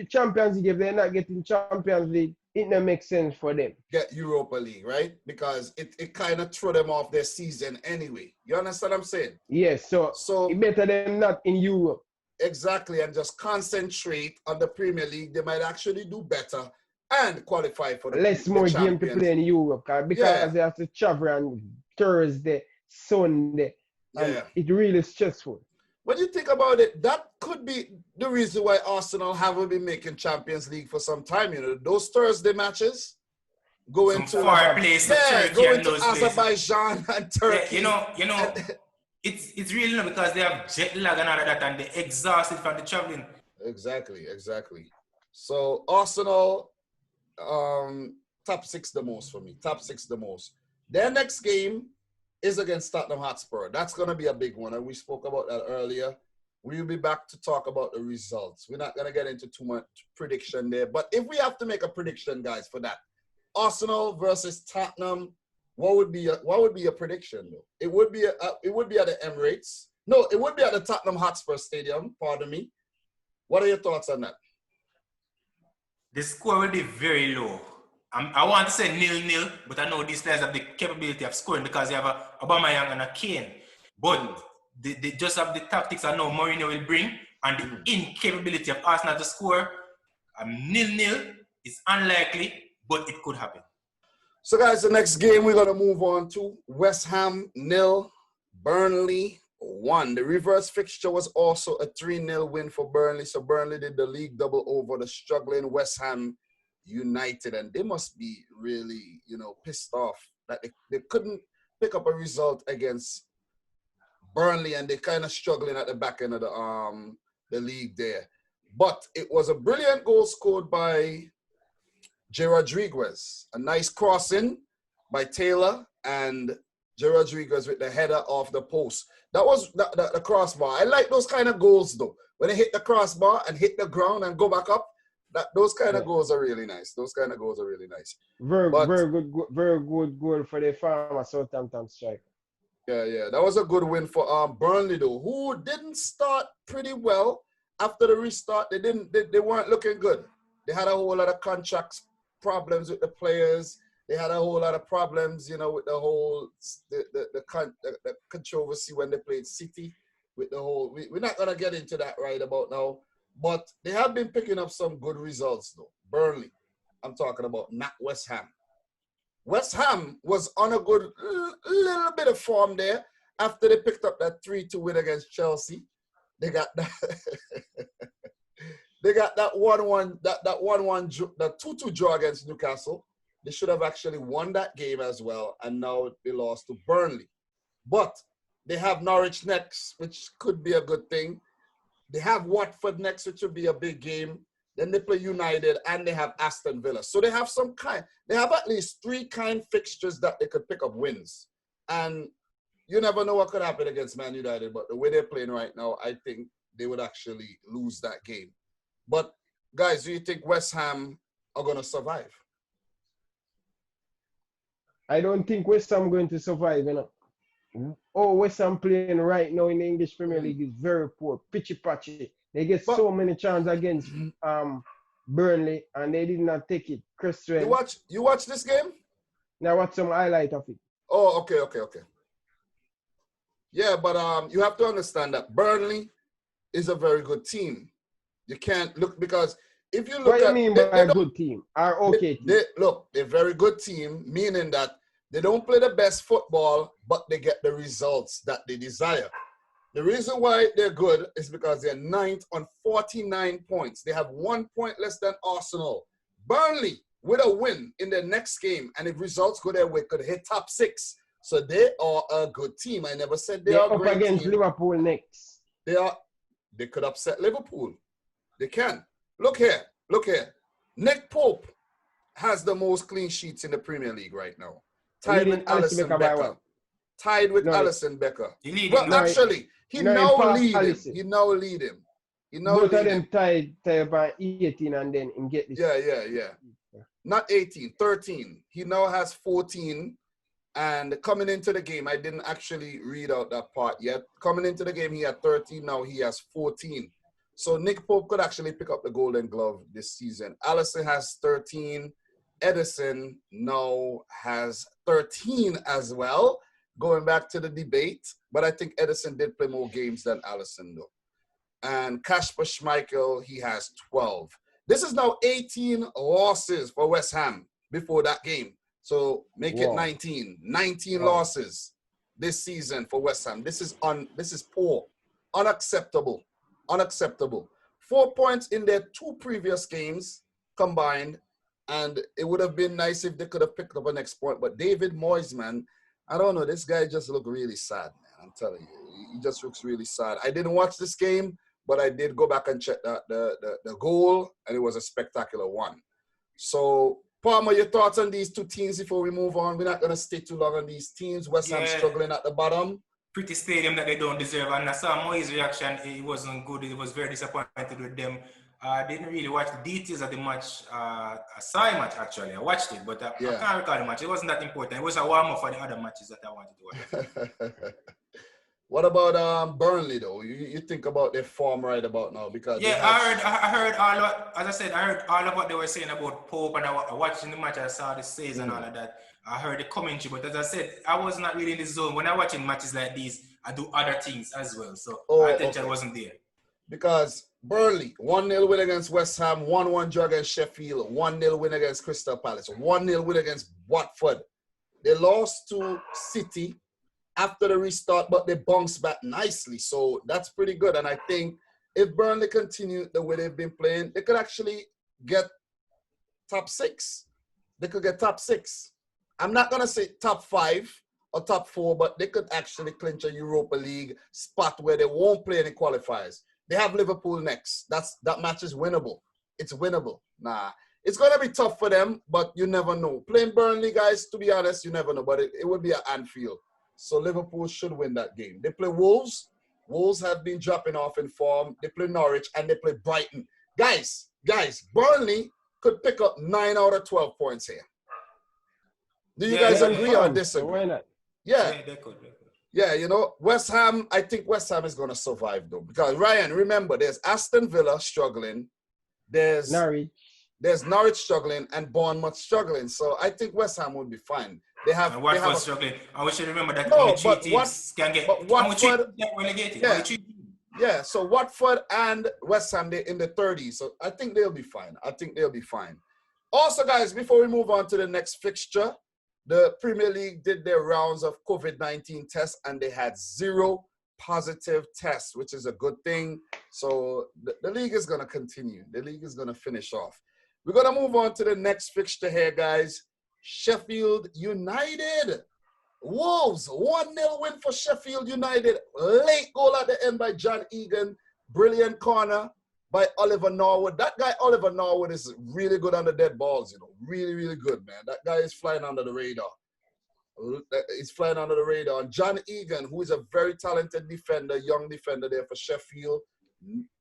Champions League, if they're not getting Champions League, it don't make sense for them. Get Europa League, right? Because it kind of threw them off their season anyway. You understand what I'm saying? Yes, so it better them not in Europe. Exactly, and just concentrate on the Premier League. They might actually do better and qualify for the less more game to play in Europe because they have to travel on Thursday, Sunday, and it's really stressful. When you think about it, that could be the reason why Arsenal haven't been making Champions League for some time. You know, those Thursday matches going to Azerbaijan and Turkey. Yeah, you know, it's really not because they have jet lag and all of that, and they're exhausted from the traveling. Exactly. So Arsenal, top 6 the most for me. Top 6 the most. Their next game is against Tottenham Hotspur. That's going to be a big one, and we spoke about that earlier. We'll be back to talk about the results. We're not going to get into too much prediction there, but if we have to make a prediction, guys, for that, Arsenal versus Tottenham, what would be a prediction though? It would be at the Emirates. No, it would be at the Tottenham Hotspur Stadium. Pardon me. What are your thoughts on that? The score will be very low. I want to say 0-0, but I know these players have the capability of scoring because they have a Aubameyang and a Kane. But they just have the tactics I know Mourinho will bring and the incapability of Arsenal to score. 0-0 is unlikely, but it could happen. So, guys, the next game we're going to move on to West Ham 0, Burnley 1. The reverse fixture was also a 3-0 win for Burnley. So, Burnley did the league double over the struggling West Ham United, and they must be really, pissed off that they couldn't pick up a result against Burnley, and they're kind of struggling at the back end of the league there. But it was a brilliant goal scored by Jay Rodriguez. A nice crossing by Taylor, and Jay Rodriguez with the header off the post. That was the crossbar. I like those kind of goals, though. When they hit the crossbar and hit the ground and go back up, those kind of goals are really nice. Very good goal for the former Southampton striker. Yeah. That was a good win for Burnley, though, who didn't start pretty well. After the restart, they weren't looking good. They had a whole lot of contracts problems with the players. They had a whole lot of problems, with the whole the controversy when they played City. With the whole, we're not gonna get into that right about now. But they have been picking up some good results, though. Burnley, I'm talking about, not West Ham. West Ham was on a good little bit of form there after they picked up that 3-2 win against Chelsea. They got that. They got that 1-1, that 1-1, that 2-2 draw against Newcastle. They should have actually won that game as well, and now they lost to Burnley. But they have Norwich next, which could be a good thing. They have Watford next, which will be a big game. Then they play United, and they have Aston Villa. So they have they have at least 3 kind fixtures that they could pick up wins. And you never know what could happen against Man United, but the way they're playing right now, I think they would actually lose that game. But, guys, do you think West Ham are going to survive? I don't think West Ham going to survive, West Ham playing right now in the English Premier League is very poor, pitchy-patchy. They get so many chances against Burnley, and they did not take it. You watch this game? Now I watch some highlight of it. Oh, okay. Yeah, but you have to understand that Burnley is a very good team. You can't look, because if you look what do you mean by a good team? Or okay team? They're a very good team, meaning that They don't play the best football, but they get the results that they desire. The reason why they're good is because they're 9th on 49 points. They have 1 point less than Arsenal. Burnley, with a win in their next game, and if results go their way, could hit top 6. So they are a good team. I never said they are a great up against team. Liverpool next. They could upset Liverpool. They can. Look here. Nick Pope has the most clean sheets in the Premier League right now. Tied with Alisson Becker. Tied with Alisson Becker. Well, actually, he now lead him. He now lead him. Both of them tied by 18 and then him get this. Yeah. Not 18, 13. He now has 14. And coming into the game, I didn't actually read out that part yet. Coming into the game, he had 13. Now he has 14. So Nick Pope could actually pick up the Golden Glove this season. Alisson has 13. Edison now has 13 as well, going back to the debate. But I think Edison did play more games than Alisson, though. And Kasper Schmeichel, he has 12. This is now 18 losses for West Ham before that game. So make it 19. 19 losses this season for West Ham. This is poor. Unacceptable. 4 points in their 2 previous games combined. And it would have been nice if they could have picked up a next point. But David Moyes, man, I don't know. This guy just looked really sad, man. I'm telling you. He just looks really sad. I didn't watch this game, but I did go back and check the goal, and it was a spectacular one. So, Palmer, your thoughts on these 2 teams before we move on? We're not going to stay too long on these teams. West Ham struggling at the bottom. Pretty stadium that they don't deserve. And I saw Moyes' reaction. It wasn't good. It was very disappointed with them. I didn't really watch the details of the match. I saw a match, actually. I watched it, but I can't recall the match. It wasn't that important. It was a warm-up for the other matches that I wanted to watch. What about Burnley, though? You think about their form right about now? Because I heard all of, as I said, I heard all of what they were saying about Pope, and I watched in the match. I saw the says and all of that. I heard the commentary, but as I said, I was not really in the zone. When I'm watching matches like these, I do other things as well. So my attention wasn't there. Because Burnley, 1-0 win against West Ham, 1-1 draw against Sheffield, 1-0 win against Crystal Palace, 1-0 win against Watford. They lost to City after the restart, but they bounced back nicely. So that's pretty good. And I think if Burnley continue the way they've been playing, they could actually get top 6. They could get top 6. I'm not going to say top 5 or top 4, but they could actually clinch a Europa League spot where they won't play any qualifiers. They have Liverpool next. That match is winnable. It's winnable. It's going to be tough for them, but you never know. Playing Burnley, guys, to be honest, you never know. But it would be at Anfield. So Liverpool should win that game. They play Wolves. Wolves have been dropping off in form. They play Norwich and they play Brighton. Guys, Burnley could pick up 9 out of 12 points here. Do you guys agree or disagree? Why not? Yeah. They could. Yeah, you know, West Ham, I think West Ham is going to survive, though. Because, Ryan, remember, there's Aston Villa struggling. There's Norwich struggling and Bournemouth struggling. So I think West Ham will be fine. They have Watford struggling. And we should remember that only 3 teams can get relegated. Yeah, so Watford and West Ham, they're in the 30s. So I think they'll be fine. Also, guys, before we move on to the next fixture, the Premier League did their rounds of COVID-19 tests and they had 0 positive tests, which is a good thing. So the league is going to continue. The league is going to finish off. We're going to move on to the next fixture here, guys. Sheffield United. Wolves, 1-0 win for Sheffield United. Late goal at the end by John Egan. Brilliant corner by Oliver Norwood. That guy, Oliver Norwood, is really good on the dead balls, you know. Really, really good, man. That guy is flying under the radar. He's flying under the radar. And John Egan, who is a very talented defender, young defender there for Sheffield.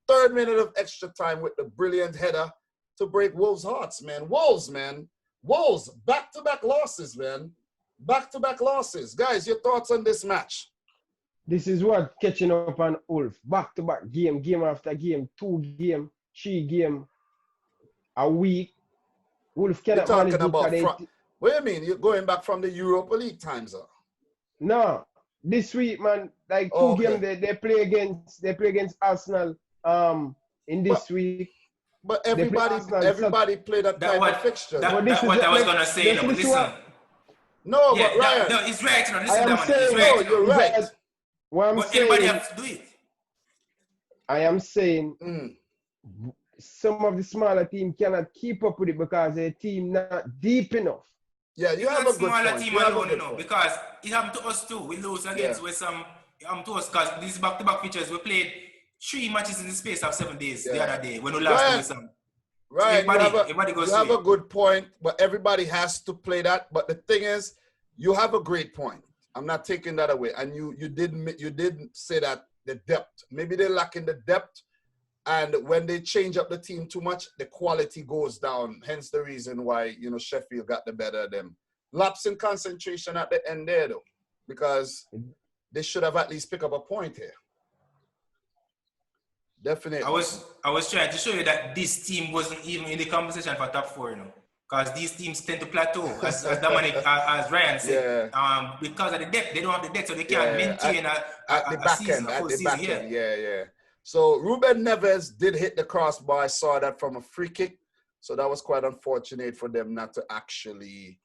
3rd minute of extra time with the brilliant header to break Wolves' hearts, man. Wolves, back-to-back losses, man. Back-to-back losses. Guys, your thoughts on this match? This is what catching up on Wolf. Back-to-back game after game, 2 game, 3 game a week. Wolf cannot manage it. What do you mean? You're going back from the Europa League times, sir? No. This week, man, like 2 games they play against Arsenal in this week. But everybody played that type of fixture. That's what I was gonna say. Listen. No, Yeah, but Ryan. no, it's right. No, I listen, am Dominic, it's saying, right. No, you're right. what I'm But anybody saying, have to do it. I am saying Mm. some of the smaller teams cannot keep up with it because their team not deep enough. Yeah, you It's have not a good smaller point. team You have a alone, you good know, point. because it happened to us too. We lose against with some to us because these back-to-back features. We played 3 matches in the space of 7 days the other day when we lost to some. So Ryan, everybody goes you have through a good point, but everybody has to play that. But the thing is, you have a great point. I'm not taking that away. And you didn't say that the depth. Maybe they're lacking the depth. And when they change up the team too much, the quality goes down. Hence the reason why, Sheffield got the better of them. Lapse in concentration at the end there, though, because they should have at least picked up a point here. Definitely. I was trying to show you that this team wasn't even in the conversation for top 4, because these teams tend to plateau, as Dominic, as Ryan said. Yeah. Because of the depth, they don't have the depth, so they can't maintain a season, a full season. Yeah. So Ruben Neves did hit the crossbar. I saw that from a free kick. So that was quite unfortunate for them not to actually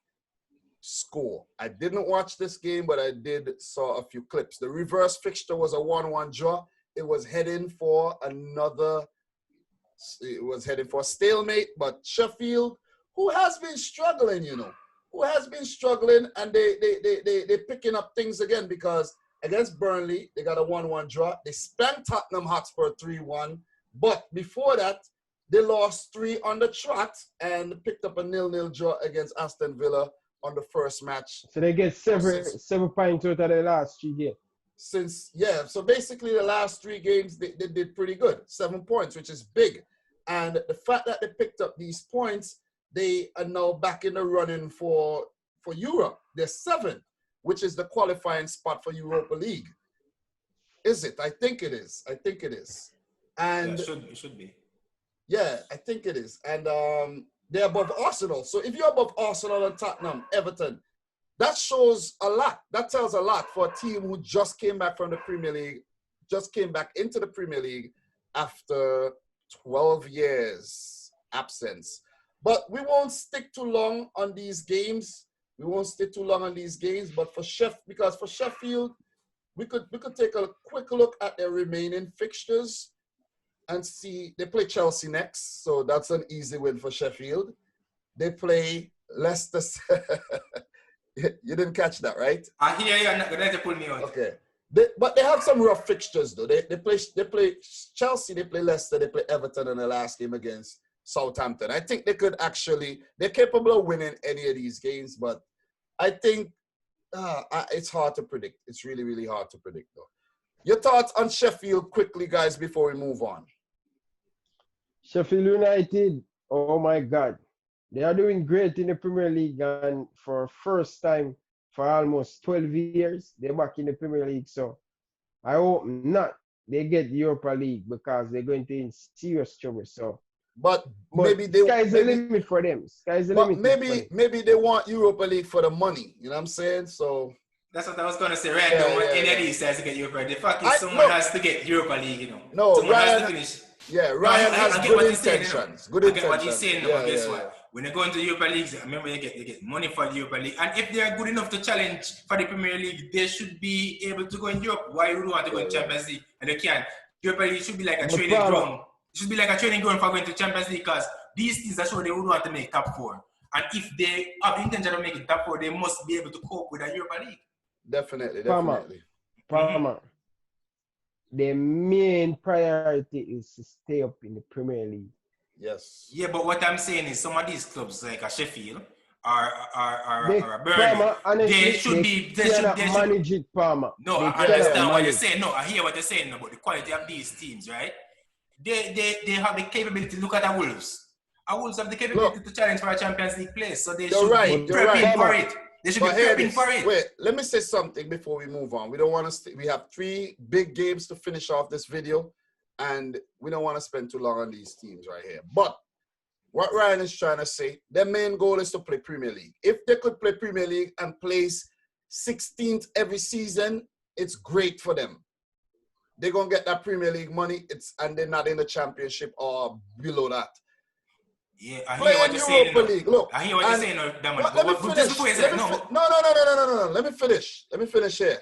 score. I didn't watch this game, but I did saw a few clips. The reverse fixture was a 1-1 draw. It was heading for a stalemate, but Sheffield, who has been struggling, and they picking up things again, because against Burnley, they got a 1-1 draw. They spanked Tottenham Hotspur 3-1, but before that, they lost 3 on the trot and picked up a 0-0 draw against Aston Villa on the first match. So they get 7 points out of the last 3 games. So basically the last 3 games, they did pretty good. 7 points, which is big. And the fact that they picked up these points, they are now back in the running for Europe. They're 7th, which is the qualifying spot for Europa League. Is it? I think it is. And it should be. Yeah, I think it is. And they're above Arsenal. So if you're above Arsenal and Tottenham, Everton, that shows a lot. That tells a lot for a team who just came back from the Premier League, just came back into the Premier League after 12 years absence. But we won't stick too long on these games. But because for Sheffield, we could take a quick look at their remaining fixtures and see. They play Chelsea next, so that's an easy win for Sheffield. They play Leicester. You didn't catch that, right? I hear you. I'm not going to pull me out. Okay. But they have some rough fixtures, though. They play Chelsea, they play Leicester, they play Everton in the last game against Southampton. I think they're capable of winning any of these games, but I think it's hard to predict. It's really, really hard to predict, though. Your thoughts on Sheffield quickly, guys, before we move on. Sheffield United, oh my God. They are doing great in the Premier League, and for first time for almost 12 years, they're back in the Premier League. So I hope not they get the Europa League, because they're going to be in serious trouble. So, but maybe sky's the limit for them. Maybe they want Europa League for the money. You know what I'm saying? So that's what I was going to say. Right now, any of these guys to get Europa League. The fact is, someone has to get Europa League. No, someone Ryan has to finish. Yeah, Ryan has good intentions. I get what he's saying, but guess what? When they go into Europa League, remember they get money for the Europa League. And if they are good enough to challenge for the Premier League, they should be able to go in Europe. Why would you want to go in Champions League? And they can't. Europa League should be like a training ground. It should be like a training ground for going to Champions League, because these teams are sure they would want to make top 4. And if they have the intention of making top 4, they must be able to cope with a Europa League. Definitely. Palmer. The main priority is to stay up in the Premier League. Yes. Yeah, but what I'm saying is some of these clubs like a Sheffield or a Burnley, they should manage it, Palmer. No, I understand what you're saying. No, I hear what you're saying about the quality of these teams, right? They have the capability to look at the Wolves. Our Wolves have the capability to challenge for a Champions League place, so they should be prepping for it. They should be prepping for it. Wait, let me say something before we move on. We don't want to. We have 3 big games to finish off this video, and we don't want to spend too long on these teams right here. But what Ryan is trying to say, their main goal is to play Premier League. If they could play Premier League and place 16th every season, it's great for them. They're gonna get that Premier League money. And they're not in the Championship or below that. Yeah, I hear Play what in you're saying. Europa League. Look, I hear what you're saying, Dominic. let me But finish. just before you say no. No. Let me finish. Let me finish here.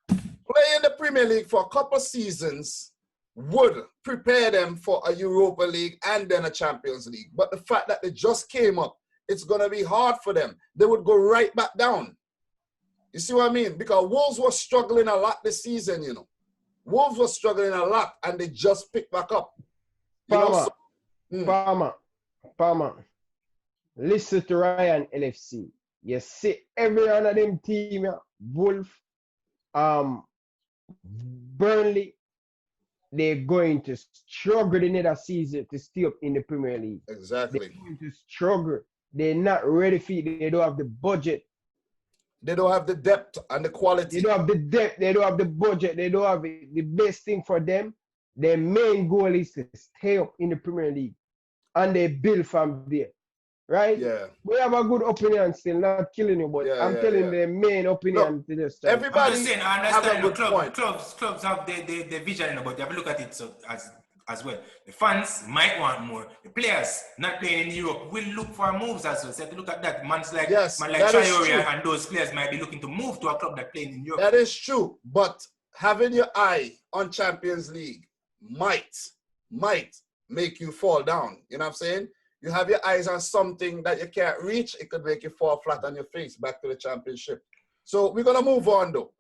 Play in the Premier League for a couple of seasons would prepare them for a Europa League and then a Champions League. But the fact that they just came up, it's going to be hard for them. They would go right back down. You see what I mean? Because Wolves were struggling a lot this season, you know. Wolves were struggling a lot and they just picked back up. Palmer. Listen to Ryan LFC. You see every one of them team, Wolf, Burnley, they're going to struggle in the season to stay up in the Premier League. Exactly. They're going to struggle. They're not ready for it. They don't have the budget. They don't have the depth and the quality. They don't have the depth. They don't have the budget. They don't have it. The best thing for them, their main goal is to stay up in the Premier League. And they build from there. Right? Yeah. We have a good opinion still, not killing you, but I'm telling the main opinion to this time. Everybody I'm just saying, I understand have a good point. Clubs have the vision, but you have to look at it as well. The fans might want more. The players not playing in Europe will look for moves as well. So if you look at that, man like Traore and those players might be looking to move to a club that playing in Europe. That is true, but having your eye on Champions League might make you fall down. You know what I'm saying? You have your eyes on something that you can't reach, it could make you fall flat on your face back to the Championship. So we're going to move on though.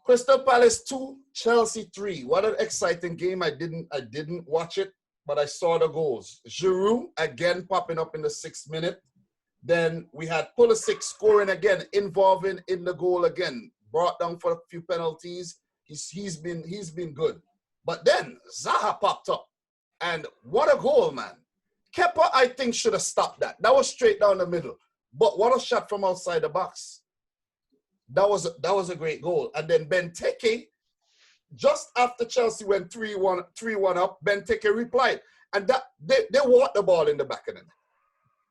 Crystal Palace 2, Chelsea 3. What an exciting game. I didn't watch it, but I saw the goals. Giroud again popping up in the 6th minute. Then we had Pulisic scoring again, involving in the goal again. Brought down for a few penalties. He's been good. But then Zaha popped up. And what a goal, man. Kepa, I think, should have stopped that. That was straight down the middle. But what a shot from outside the box. That was a great goal. And then Benteke, just after Chelsea went 3-1 up, Benteke replied. And that they walked the ball in the back of the net.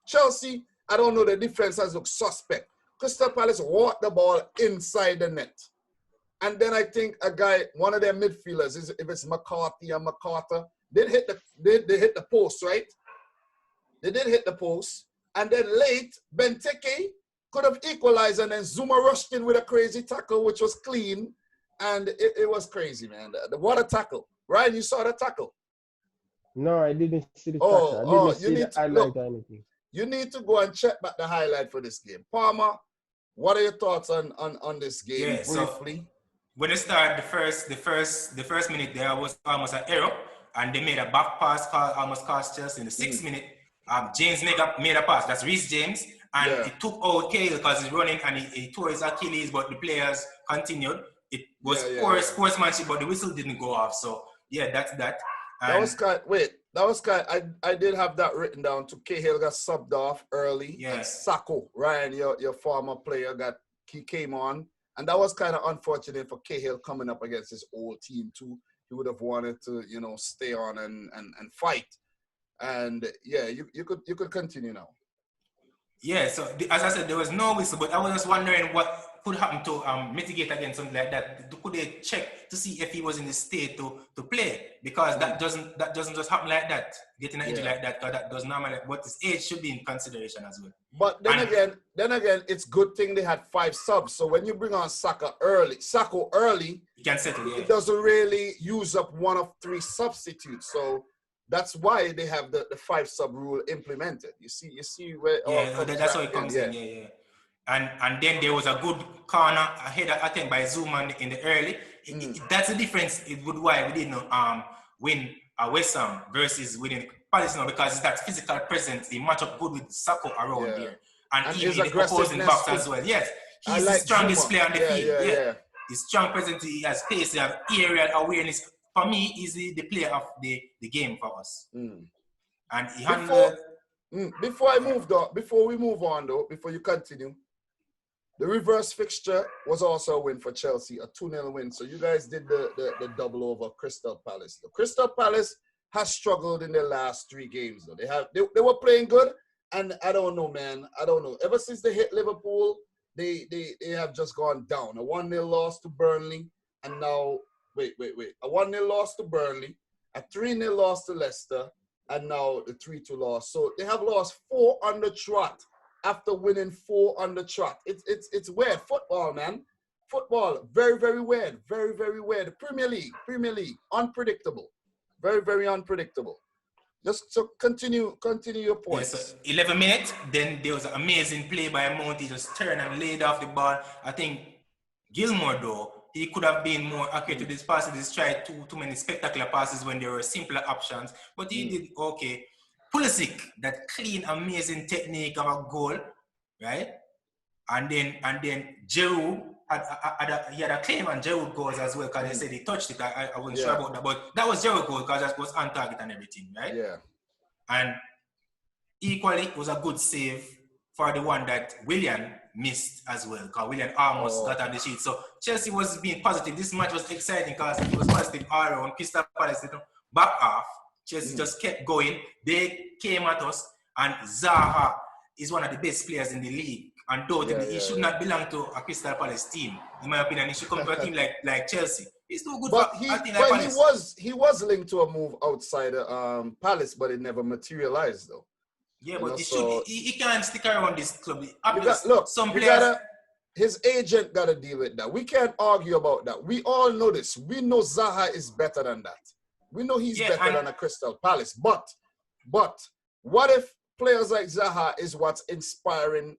Chelsea, I don't know, the defense has looked suspect. Crystal Palace walked the ball inside the net. And then I think one of their midfielders, if it's McCarthy or McCarter, they hit the post, right? They did hit the post. And then late, Benteke could have equalized, and then Zuma rushed in with a crazy tackle, which was clean. And it was crazy, man. What a tackle. Ryan, you saw the tackle? No, I didn't see the tackle. I didn't see the highlight or anything. You need to go and check back the highlight for this game. Palmer, what are your thoughts on this game briefly? So when they started the first minute, there was almost an error, and they made a back pass almost cost Chelsea in the 6th minute. James made a pass. That's Reece James. And it took out Cahill because he's running and he tore his Achilles, but the players continued. It was poor sportsmanship, but the whistle didn't go off. So, yeah, that's that. I did have that written down. Cahill got subbed off early. Yeah. And Sacco, Ryan, your former player, he came on. And that was kind of unfortunate for Cahill coming up against his old team too. He would have wanted to, stay on and fight. And yeah, you could continue now. Yeah, so as I said, there was no whistle, but I was just wondering what could happen to mitigate against something like that. Could they check to see if he was in the state to play? Because that doesn't just happen like that. Getting an injury like that, because that does normally. But his age should be in consideration as well. But then again, it's good thing they had 5 subs. So when you bring on Sacco early, he can settle. Yeah. It doesn't really use up one of 3 substitutes. So that's why they have the 5 sub rule implemented. You see where that's how it comes in. Yeah. And then there was a good corner ahead, I think, by Zuma in the early. That's the difference. It would why we didn't win West Ham versus winning Palace now, because it's that physical presence. They match up good with Sacco around there, and even the opposing box as well. Yes, he's the strongest player on the field. Yeah. He's strong presence. He has pace. He has aerial awareness. For me, he's the player of the game for us. And he handled. Before we move on, before you continue, the reverse fixture was also a win for Chelsea, a 2-0 win. So you guys did the double over Crystal Palace. The Crystal Palace has struggled in their last 3 games, though. They were playing good, and I don't know, man. I don't know. Ever since they hit Liverpool, they have just gone down. A 1-0 loss to Burnley, and now. Wait. A 1-0 loss to Burnley, a 3-0 loss to Leicester, and now the 3-2 loss. So they have lost 4 on the trot after winning 4 on the trot. It's weird. Football, man. Football, very, very weird. Very, very weird. Premier League, unpredictable. Very, very unpredictable. Just to continue your points. Yeah, so 11 minutes, then there was an amazing play by Mount. He just turned and laid off the ball. I think Gilmore, though, he could have been more accurate to this passes. He's tried too many spectacular passes when there were simpler options. But he did okay. Pulisic, that clean, amazing technique of a goal, right? And then Giroud he had a claim on Giroud goals as well because they said he touched it. I wasn't sure about that, but that was Giroud goal because that was on target and everything, right? Yeah. And equally, it was a good save for the one that Willian missed as well because Willian almost got on the sheet. So Chelsea was being positive. This match was exciting because it was positive all around. Crystal Palace didn't back off. Chelsea just kept going. They came at us, and Zaha is one of the best players in the league. Undoubtedly, he should not belong to a Crystal Palace team. In my opinion, he should come to a team like Chelsea. He's too good but for a team like Palace. He was linked to a move outside Palace, but it never materialized though. Yeah, but he can't stick around this club. His agent got to deal with that. We can't argue about that. We all know this. We know Zaha is better than that. We know he's better than a Crystal Palace. But what if players like Zaha is what's inspiring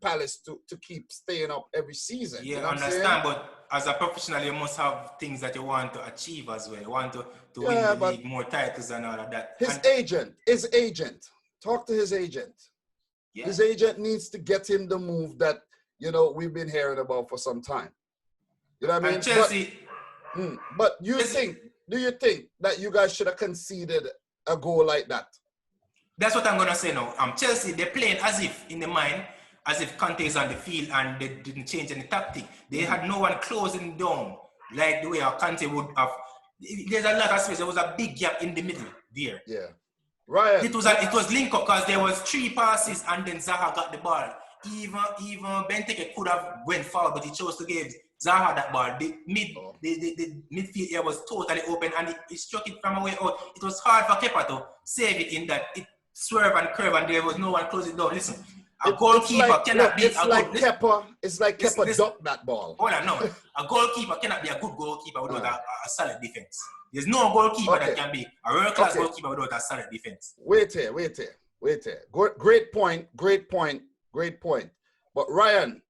Palace to keep staying up every season? Yeah, you know I understand, but as a professional, you must have things that you want to achieve as well. You want to win the league, more titles and all of that. His agent. Talk to his agent. Yeah. His agent needs to get him the move that, we've been hearing about for some time. You know what I mean? Chelsea. But do you think that you guys should have conceded a goal like that? That's what I'm going to say now. Chelsea, they're playing as if Conte is on the field and they didn't change any tactic. They had no one closing down like the way Conte would have. There's a lot of space. There was a big gap in the middle there. Yeah. Right. It was link up because there was 3 passes and then Zaha got the ball. Even Benteke could have went forward, but he chose to give Zaha that ball. The midfield here was totally open and he struck it from away out. It was hard for Kepa to save it in that it swerved and curved and there was no one closing down. Listen, a goalkeeper cannot be It's like Kepa ducked that ball. Hold on, no. A goalkeeper cannot be a good goalkeeper without a solid defense. There's no goalkeeper that can be a world-class goalkeeper without a solid defense. Wait here. Great point. But Ryan,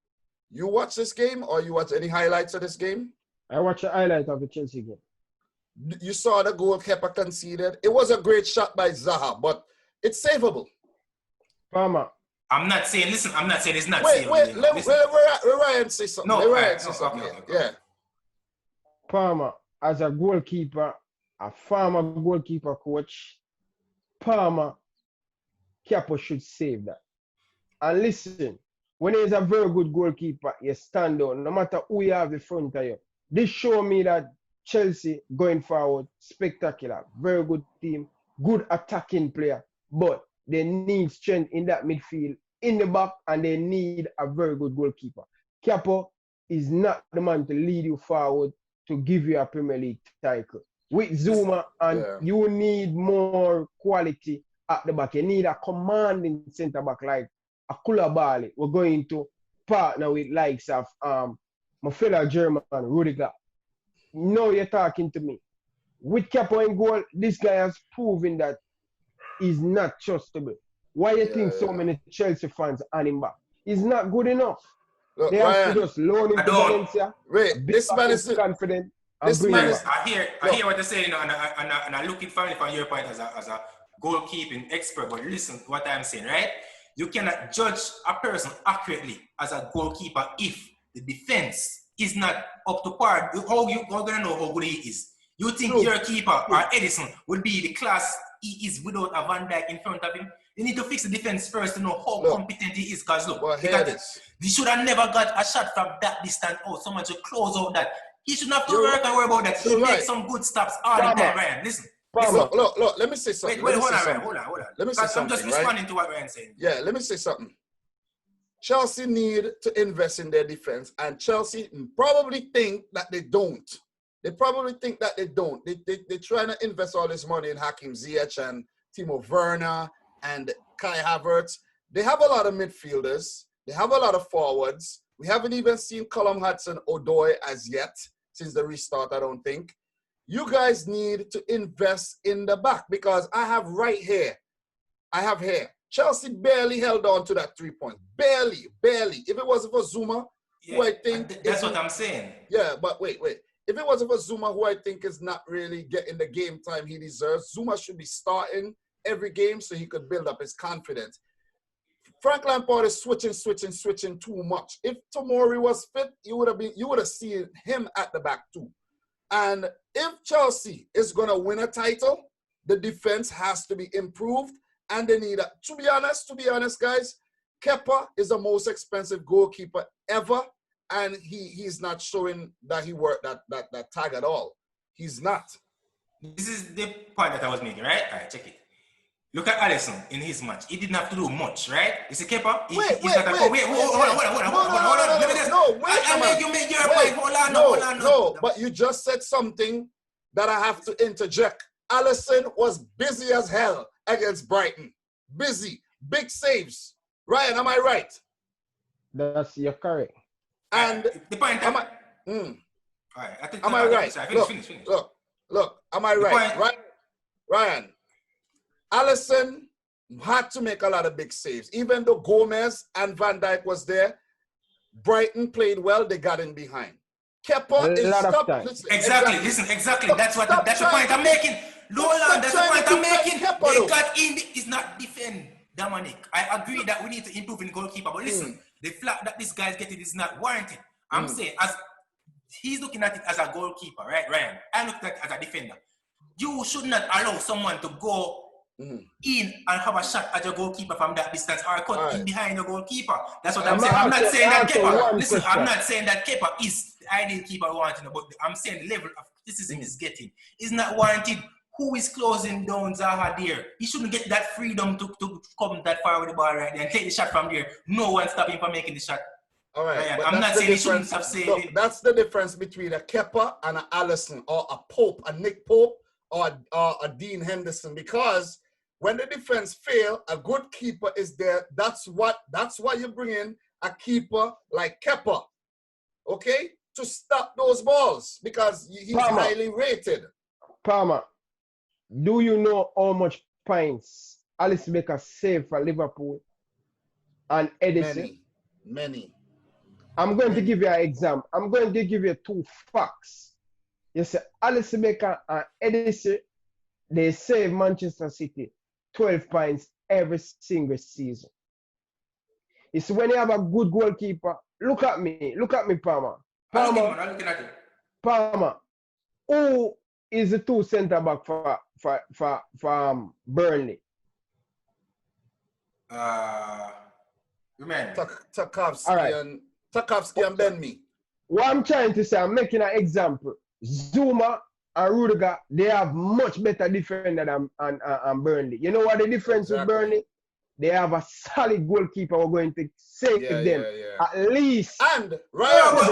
you watch this game or you watch any highlights of this game? I watched the highlight of the Chelsea game. You saw the goal Kepa conceded. It was a great shot by Zaha, but it's savable. Palmer. I'm not saying it's not savable. Let Ryan say something. Okay. Yeah. Palmer, as a goalkeeper, a former goalkeeper coach, Palmer, Kepa should save that. And listen, when he's a very good goalkeeper, you stand down, no matter who you have in front of you. This show me that Chelsea going forward, spectacular, very good team, good attacking player, but they need strength in that midfield, in the back, and they need a very good goalkeeper. Kepa is not the man to lead you forward to give you a Premier League title. With Zuma, you need more quality at the back. You need a commanding centre back like a Koulibaly. We're going to partner with likes of my fellow German, Rudiger. Now you're talking to me. With Kepa in goal, this guy has proven that he's not trustable. Why do you think so many Chelsea fans on him back? He's not good enough. Look, they have to just loan him to Valencia. This man is confident. I hear what you're saying, and I look it from your point as a goalkeeping expert. But listen to what I'm saying, right? You cannot judge a person accurately as a goalkeeper if the defense is not up to par. How gonna know how good he is? You think your keeper or Edison would be the class he is without a Van Dijk in front of him? You need to fix the defense first to know how competent he is. Because he should have never got a shot from that distance out. Someone should close out that. He shouldn't have to worry about that. He makes some good stops all the time, Ryan. Listen. Look, let me say something. Wait, hold on. Let me say something. I'm just responding to what Ryan's saying. Yeah, let me say something. Chelsea need to invest in their defense, and Chelsea probably think that they don't. They're trying to invest all this money in Hakim Ziyech and Timo Werner and Kai Havertz. They have a lot of midfielders. They have a lot of forwards. We haven't even seen Callum Hudson-Odoi as yet since the restart, I don't think. You guys need to invest in the back because I have here. Chelsea barely held on to that 3 points. Barely. If it wasn't for Zuma, who I think... That's what I'm saying. Yeah, but wait. If it wasn't for Zuma, who I think is not really getting the game time he deserves, Zuma should be starting every game so he could build up his confidence. Frank Lampard is switching too much. If Tomori was fit, you would have seen him at the back too. And if Chelsea is going to win a title, the defense has to be improved. And they need, to be honest, guys, Kepa is the most expensive goalkeeper ever. And he's not showing that he worked that tag at all. He's not. This is the point that I was making, right? All right, check it. Look at Alisson in his match. He didn't have to do much, right? You see Kepa? Hold on. No, but you just said something that I have to interject. Alisson was busy as hell against Brighton. Busy. Big saves. Ryan, am I right? You're correct. And the point am I right? Finish. Look, am I right? Ryan, Alisson had to make a lot of big saves. Even though Gomez and Van Dijk was there, Brighton played well, they got in behind. Kepa is stop. Exactly. That's the point I'm making. Roland, that's the point I'm making. They got in. It's not defend, Dominic. I agree that we need to improve in goalkeeper, but listen, the flag that this guy's getting is not warranted. I'm saying, as he's looking at it as a goalkeeper, right, Ryan? I look at it as a defender. You should not allow someone to go in and have a shot at your goalkeeper from that distance or cut in behind your goalkeeper. That's what I'm saying. I'm not saying that Kepa. Listen, I'm not saying that Kepa is the ideal keeper wanting, but I'm saying the level of criticism is getting is not warranted. Who is closing down Zaha there? He shouldn't get that freedom to come that far with the ball right there and take the shot from there. No one stopping him from making the shot. All right, I'm not saying he shouldn't have said it. That's the difference between a Kepa and an Alisson or a Pope, a Nick Pope or a Dean Henderson, because when the defense fail, a good keeper is there. That's why you bring in a keeper like Kepa, okay, to stop those balls because he's highly rated. Palmer, do you know how much points Alisson Becker saved for Liverpool and Edison? Many. I'm going to give you an example. I'm going to give you two facts. You see, Alisson Becker and Edison, they save Manchester City 12 points every single season. It's when you have a good goalkeeper. Look at me, Palmer. I'm looking at you. Palmer, who is the two centre back for Burnley? Tarkowski and Ben-Mee. What I'm trying to say, I'm making an example. Zuma and Rudiger, they have much better defender than Burnley. You know what the difference with Burnley? They have a solid goalkeeper who are going to save them at least. And Ryan,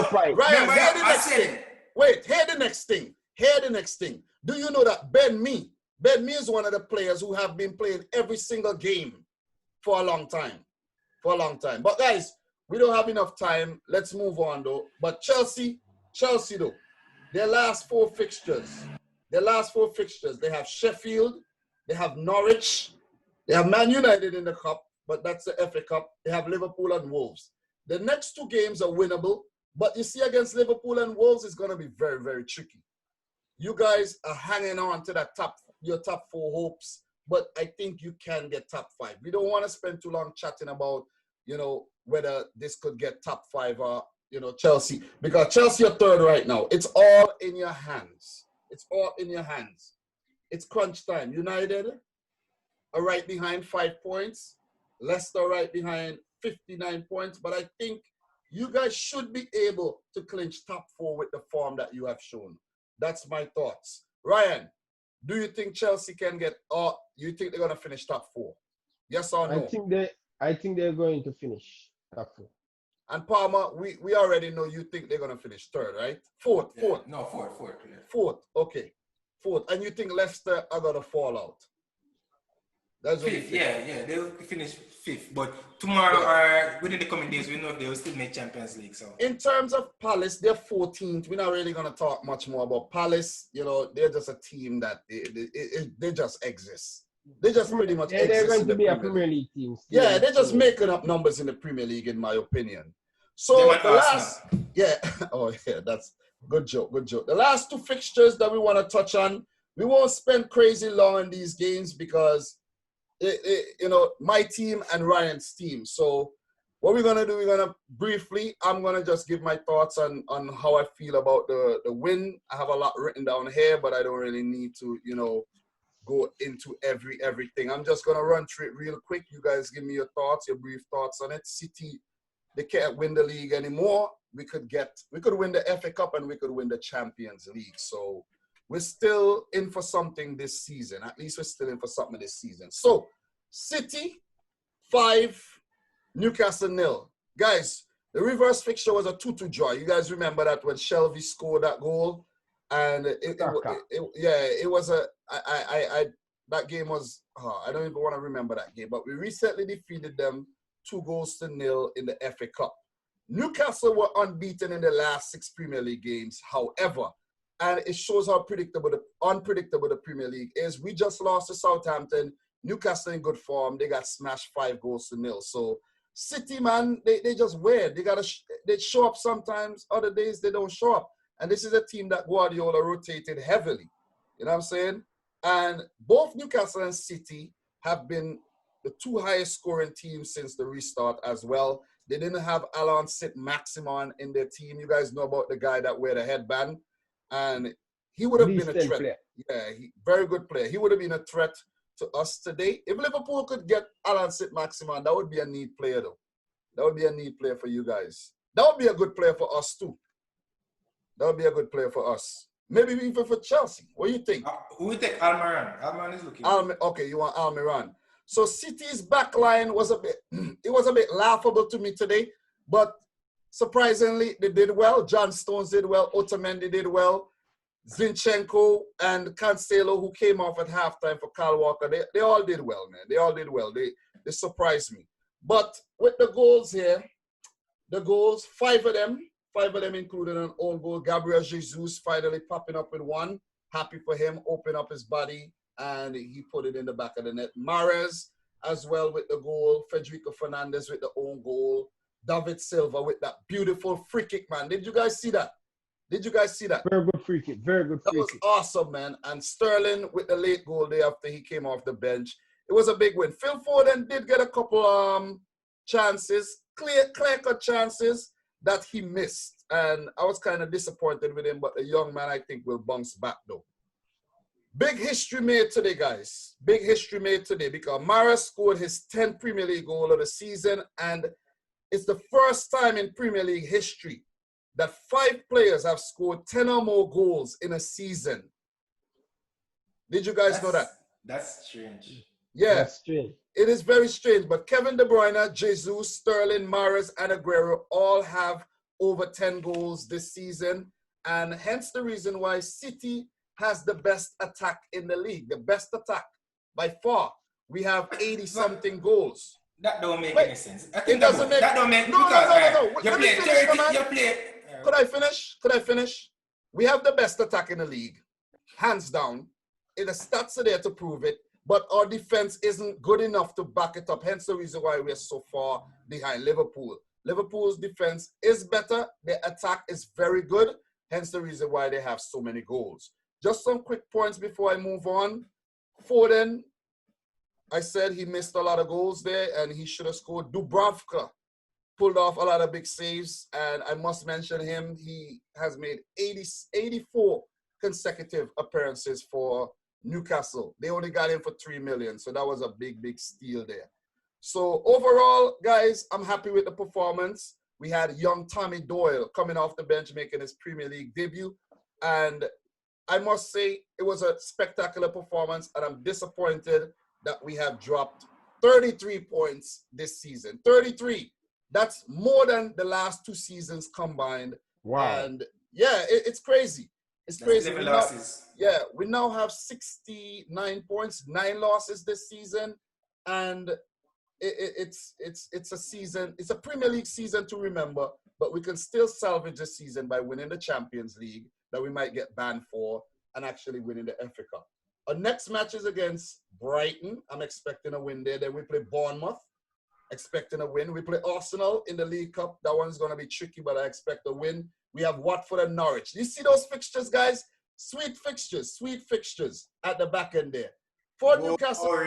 hear the next thing. Do you know that Ben-Mee is one of the players who have been playing every single game for a long time. But guys, we don't have enough time. Let's move on though. But Chelsea though, their last four fixtures, they have Sheffield, they have Norwich, they have Man United in the cup, but that's the FA Cup. They have Liverpool and Wolves. The next two games are winnable, but you see against Liverpool and Wolves, it's going to be very, very tricky. You guys are hanging on to your top four hopes, but I think you can get top five. We don't want to spend too long chatting about, whether this could get top five or, Chelsea, because Chelsea are third right now. It's all in your hands. It's crunch time. United are right behind 5 points. Leicester right behind 59 points. But I think you guys should be able to clinch top four with the form that you have shown. That's my thoughts. Ryan, do you think Chelsea can get, or you think they're going to finish top four? Yes or no? I think they're going to finish top four. And Palmer, we already know you think they're going to finish third, right? Fourth. No, fourth. Yeah. Fourth, okay. Fourth. And you think Leicester are going to fall out? That's only Fifth, fifth. yeah, they'll finish fifth. But tomorrow or within the coming days, we know they will still make Champions League. So in terms of Palace, they're 14th. We're not really going to talk much more about Palace. You know, they're just a team that they just exist. They just pretty much They're exist going in to the be a Premier Premier League. League team. Yeah, they're just making up numbers in the Premier League, in my opinion. So them and the last, yeah, oh yeah, that's good joke, good joke. The last two fixtures that we want to touch on, we won't spend crazy long on these games because you know, my team and Ryan's team. So what we're gonna do, we're gonna briefly, I'm gonna just give my thoughts on how I feel about the win. I have a lot written down here, but I don't really need to, you know, go into everything. I'm just gonna run through it real quick. You guys give me your thoughts, your brief thoughts on it. City, they can't win the league anymore. We could win the FA Cup and we could win the Champions League. So we're still in for something this season. At least we're still in for something this season. So City 5, Newcastle 0. Guys, the reverse fixture was a 2-2 draw. You guys remember that when Shelby scored that goal, and it was that game was, I don't even want to remember that game, but we recently defeated them 2-0 in the FA Cup. Newcastle were unbeaten in the last 6 Premier League games. However, and it shows how unpredictable the Premier League is. We just lost to Southampton. Newcastle in good form. They got smashed 5-0. So City, man, they just weird. They show up sometimes. Other days they don't show up. And this is a team that Guardiola rotated heavily. You know what I'm saying? And both Newcastle and City have been the 2 highest scoring teams since the restart as well. They didn't have Alon Sit-Maximin in their team. You guys know about the guy that wear the headband. And he would have been a threat. Player. Yeah, very good player. He would have been a threat to us today. If Liverpool could get Alon Sit-Maximin, that would be a need player, though. That would be a need player for you guys. That would be a good player for us, too. That would be a good player for us. Maybe even for Chelsea. What do you think? We take Almiron. Almiron is looking. Okay, you want Almiron. So City's back line was a bit laughable to me today, but surprisingly, they did well. John Stones did well. Otamendi did well. Zinchenko and Cancelo, who came off at halftime for Kyle Walker, they all did well, man. They all did well. They surprised me. But with the goals here, the goals, 5 of them included an own goal. Gabriel Jesus finally popping up with one. Happy for him, open up his body, and he put it in the back of the net. Mahrez as well with the goal. Federico Fernandez with the own goal. David Silva with that beautiful free kick, man. Did you guys see that? Very good free kick. Very good free kick. That was awesome, man. And Sterling with the late goal there after he came off the bench. It was a big win. Phil Foden did get a couple chances, clear-cut chances that he missed. And I was kind of disappointed with him, but the young man, I think, will bounce back, though. Big history made today, guys. Big history made today because Mahrez scored his 10th Premier League goal of the season, and it's the first time in Premier League history that 5 players have scored 10 or more goals in a season. Did you guys know that? That's strange. Yeah. That's strange. It is very strange, but Kevin De Bruyne, Jesus, Sterling, Mahrez, and Aguero all have over 10 goals this season, and hence the reason why City has the best attack in the league, the best attack by far. We have 80-something goals. That don't make any sense. It doesn't make... That don't make... No. You play 30, you play... Could I finish? We have the best attack in the league, hands down. The stats are there to prove it, but our defense isn't good enough to back it up. Hence the reason why we're so far behind Liverpool. Liverpool's defense is better. Their attack is very good. Hence the reason why they have so many goals. Just some quick points before I move on. Foden, I said he missed a lot of goals there, and he should have scored. Dubravka pulled off a lot of big saves, and I must mention him. He has made 84 consecutive appearances for Newcastle. They only got him for $3 million, so that was a big steal there. So overall, guys, I'm happy with the performance. We had young Tommy Doyle coming off the bench, making his Premier League debut, and I must say it was a spectacular performance, and I'm disappointed that we have dropped 33 points this season. 33. That's more than the last 2 seasons combined. Wow. And yeah, it's crazy. It's crazy. Losses. We now have 69 points, 9 losses this season, and it's a season. It's a Premier League season to remember, but we can still salvage the season by winning the Champions League that we might get banned for, and actually winning the FA Cup. Our next match is against Brighton. I'm expecting a win there. Then we play Bournemouth, expecting a win. We play Arsenal in the League Cup. That one's going to be tricky, but I expect a win. We have Watford and Norwich. You see those fixtures, guys? Sweet fixtures at the back end there. For Newcastle,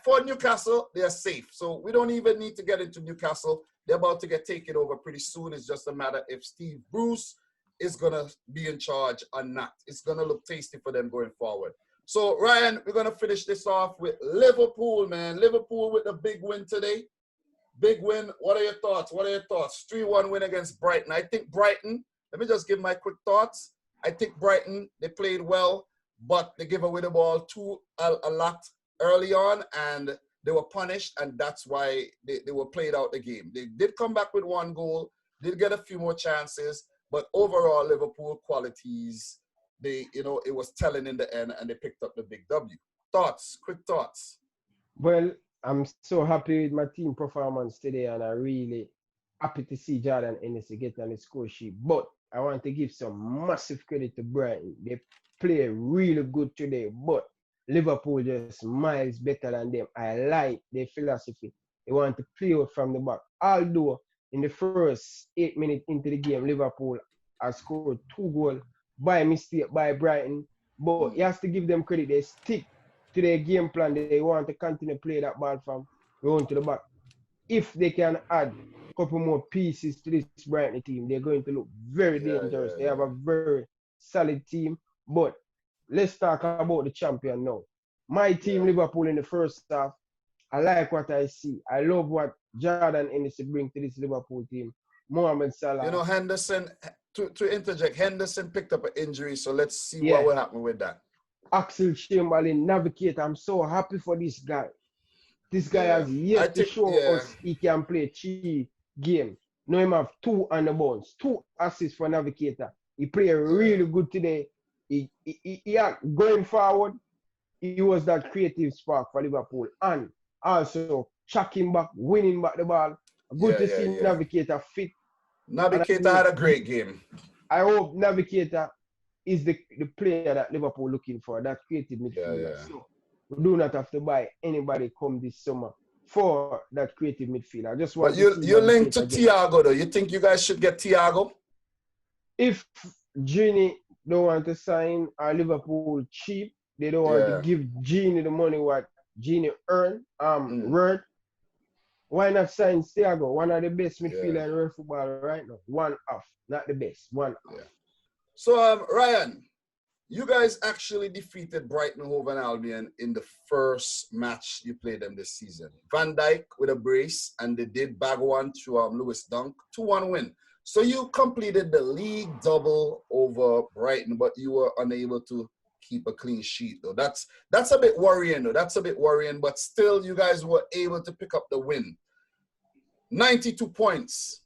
for Newcastle, they're safe. So we don't even need to get into Newcastle. They're about to get taken over pretty soon. It's just a matter if Steve Bruce is going to be in charge or not. It's going to look tasty for them going forward. So, Ryan, we're going to finish this off with Liverpool, man. Liverpool with a big win today. Big win. What are your thoughts? 3-1 win against Brighton. I think Brighton, let me just give my quick thoughts. I think Brighton, they played well, but they gave away the ball a lot early on, and they were punished, and that's why they were played out the game. They did come back with 1 goal, did get a few more chances, but overall, Liverpool qualities, it was telling in the end, and they picked up the big W. Quick thoughts. Well, I'm so happy with my team performance today, and I'm really happy to see Jordan Hennessy get on the score sheet. But I want to give some massive credit to Brighton. They play really good today, but Liverpool just miles better than them. I like their philosophy. They want to play out from the back. Although in the first 8 minutes into the game, Liverpool has scored 2 goals by mistake by Brighton. But you have to give them credit. They stick to their game plan. They want to continue to play that ball from going to the back. If they can add a couple more pieces to this Brighton team, they're going to look very dangerous. They have a very solid team. But let's talk about the champion now. My team, Liverpool, in the first half, I like what I see. I love what Jordan Hennessy brings to this Liverpool team. Mohamed Salah. Henderson, to interject, Henderson picked up an injury, so let's see what will happen with that. Axel Chamberlain, navigator. I'm so happy for this guy. This guy has yet to show us he can play 3 games. Now him have 2 on the bounce, 2 assists for navigator. He played really good today. He going forward, he was that creative spark for Liverpool. And also tracking back, winning back the ball. Good to see Navigator fit. Navigator had a great game. I hope Navigator is the player that Liverpool looking for, that creative midfielder. So we do not have to buy anybody come this summer for that creative midfielder. I just want you linked to Thiago though. You think you guys should get Thiago? If Genie don't want to sign Liverpool cheap, they don't want to give Genie the money what Genie earned. Why not sign Thiago? One of the best midfielder in world football right now. One off, not the best. One off. Yeah. So Ryan, you guys actually defeated Brighton Hove and Albion in the first match you played them this season. Van Dijk with a brace, and they did bag one through Lewis Dunk, 2-1 win. So you completed the league double over Brighton, but you were unable to keep a clean sheet, though. That's a bit worrying, though. That's a bit worrying, but still, you guys were able to pick up the win. 92 points.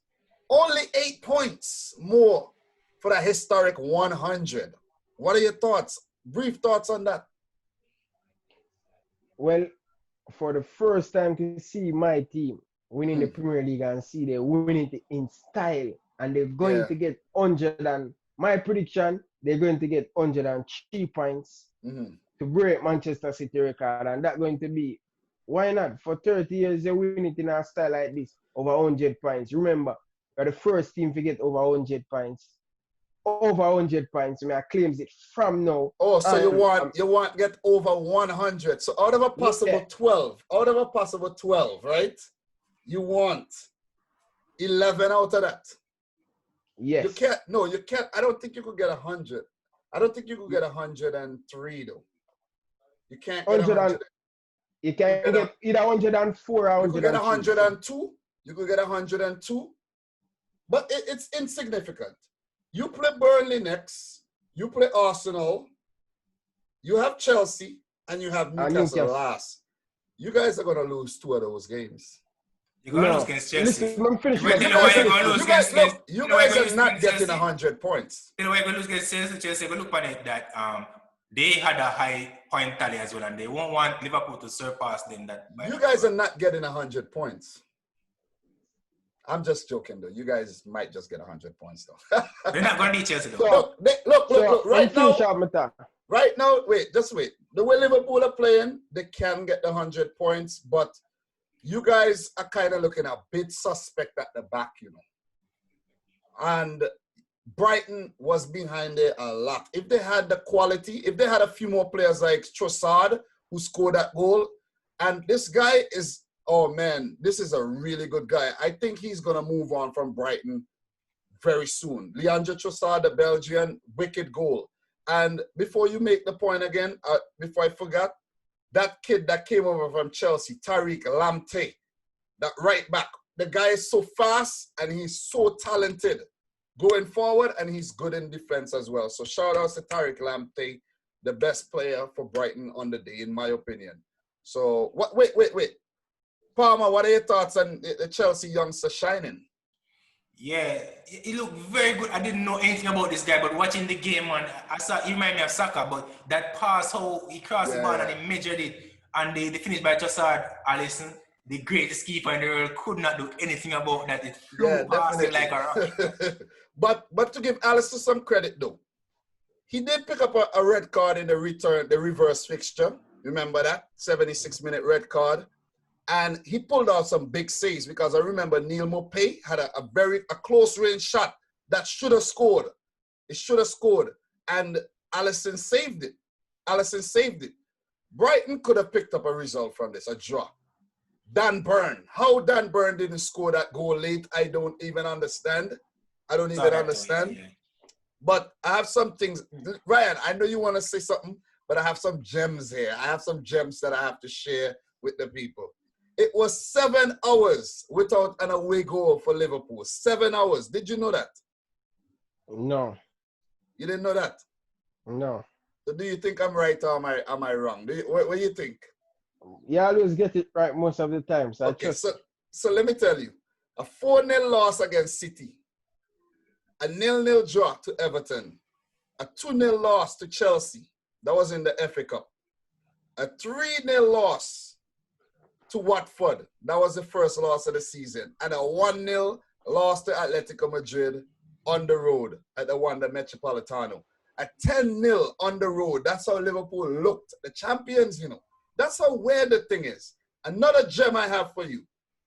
Only 8 points more for that historic 100. What are your thoughts? Brief thoughts on that. Well, for the first time to see my team winning the Premier League and see they winning it in style, and they're going to get 100, and my prediction, they're going to get 103 points to break Manchester City record, and that's going to be, why not? For 30 years, they win it in a style like this, over 100 points. Remember, we're the first team to get over 100 points. Over 100 points, I claims it from now. Oh, so you want get over 100. So out of a possible 12, right? You want 11 out of that. Yes. You can't. I don't think you could get 100. I don't think you could get 103 though. You can't get 100. You can get either 104 or 102. You could get 102. You could get 102. But it's insignificant. You play Burnley next. You play Arsenal. You have Chelsea, and you have Newcastle last. You guys are gonna lose 2 of those games. You're going to lose against Chelsea. Listen, let me finish. You guys are not getting 100 points. You know, we're going to lose against Chelsea. Chelsea, look at that. they had a high point tally as well, and they won't want Liverpool to surpass them. You guys are not getting 100 points. I'm just joking, though. You guys might just get 100 points, though. They're not going to beat Chelsea, though. Look. Right now, just wait. The way Liverpool are playing, they can get the 100 points, but you guys are kind of looking a bit suspect at the back, you know. And Brighton was behind there a lot. If they had the quality, if they had a few more players like Trossard, who scored that goal, and this guy is, oh man, this is a really good guy. I think he's going to move on from Brighton very soon. Leandro Trossard, the Belgian, wicked goal. And before you make the point again, before I forgot, that kid that came over from Chelsea, Tariq Lamptey, that right back, the guy is so fast and he's so talented going forward, and he's good in defense as well. So shout out to Tariq Lamptey, the best player for Brighton on the day, in my opinion. So, wait. Palmer, what are your thoughts on the Chelsea youngster shining? Yeah, he looked very good. I didn't know anything about this guy, but watching the game, man, I saw he reminded me of Saka, but that pass, how he crossed the ball and he measured it, and they finished by Trossard. Alisson, the greatest keeper in the world, could not do anything about that. It flew past him like a rocket. But to give Alisson some credit, though, he did pick up a red card in the reverse fixture. Remember that? 76-minute red card. And he pulled out some big saves, because I remember Neil Maupay had a close range shot that should have scored. It should have scored. And Alisson saved it. Brighton could have picked up a result from this, a draw. Dan Burn. How Dan Burn didn't score that goal late, I don't even understand. Yeah. But I have some things. Ryan, I know you want to say something, but I have some gems here. I have some gems that I have to share with the people. It was 7 hours without an away goal for Liverpool. 7 hours. Did you know that? No. You didn't know that? No. So do you think I'm right or am I wrong? What do you think? You always get it right most of the time. So okay, so let me tell you. A 4-0 loss against City. A 0-0 draw to Everton. A 2-0 loss to Chelsea. That was in the FA Cup. A 3-0 loss to Watford. That was the first loss of the season. And a 1-0 loss to Atletico Madrid on the road at the Wanda Metropolitano. A 10-0 on the road. That's how Liverpool looked. The champions, you know. That's how weird the thing is. Another gem I have for you.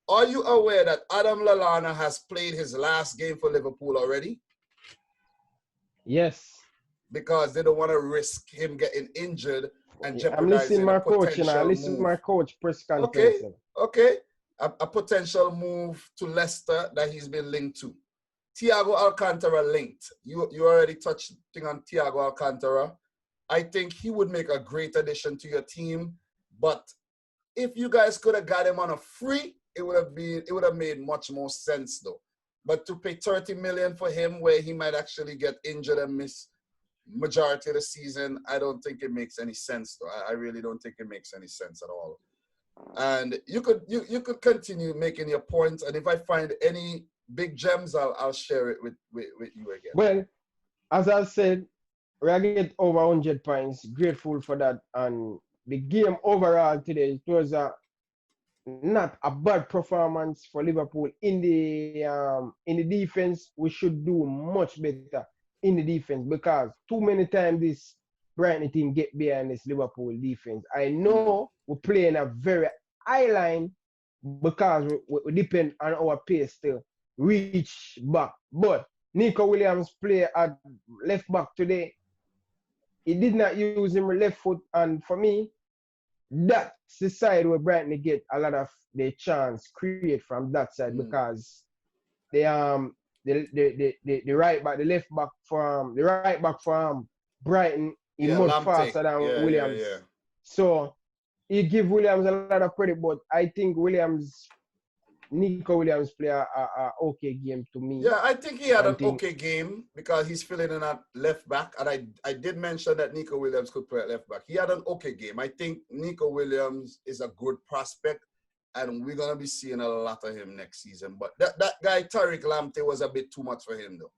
Are you aware that Adam Lallana has played his last game for Liverpool already? Yes. Because they don't want to risk him getting injured and jeopardizing I'm listening a my coach, and I listen to my coach press conference. Okay. A potential move to Leicester that he's been linked to. Thiago Alcantara linked. You already touched on Thiago Alcantara. I think he would make a great addition to your team. But if you guys could have got him on a free, it would have made much more sense though. But to pay 30 million for him, where he might actually get injured and miss majority of the season, I don't think it makes any sense though. I really don't think it makes any sense at all. And you could continue making your points, and if I find any big gems, I'll share it with you again. Well, as I said, we are getting over 100 points. Grateful for that. And the game overall today, it was not a bad performance for Liverpool in the defense. We should do much better in the defense, because too many times this Brighton team get behind this Liverpool defense. I know we're playing a very high line because we depend on our pace to reach back. But Nico Williams play at left back today. He did not use him left foot, and for me, that's the side where Brighton get a lot of the chance create from that side, because the right back, the left back from the right back from Brighton is much faster than Williams. Yeah. So he give Williams a lot of credit, but I think Nico Williams play a okay game to me. Yeah, I think he had an okay game because he's filling in at left back, and I did mention that Nico Williams could play at left back. He had an okay game. I think Nico Williams is a good prospect, and we're gonna be seeing a lot of him next season. But that guy Tariq Lamptey was a bit too much for him, though.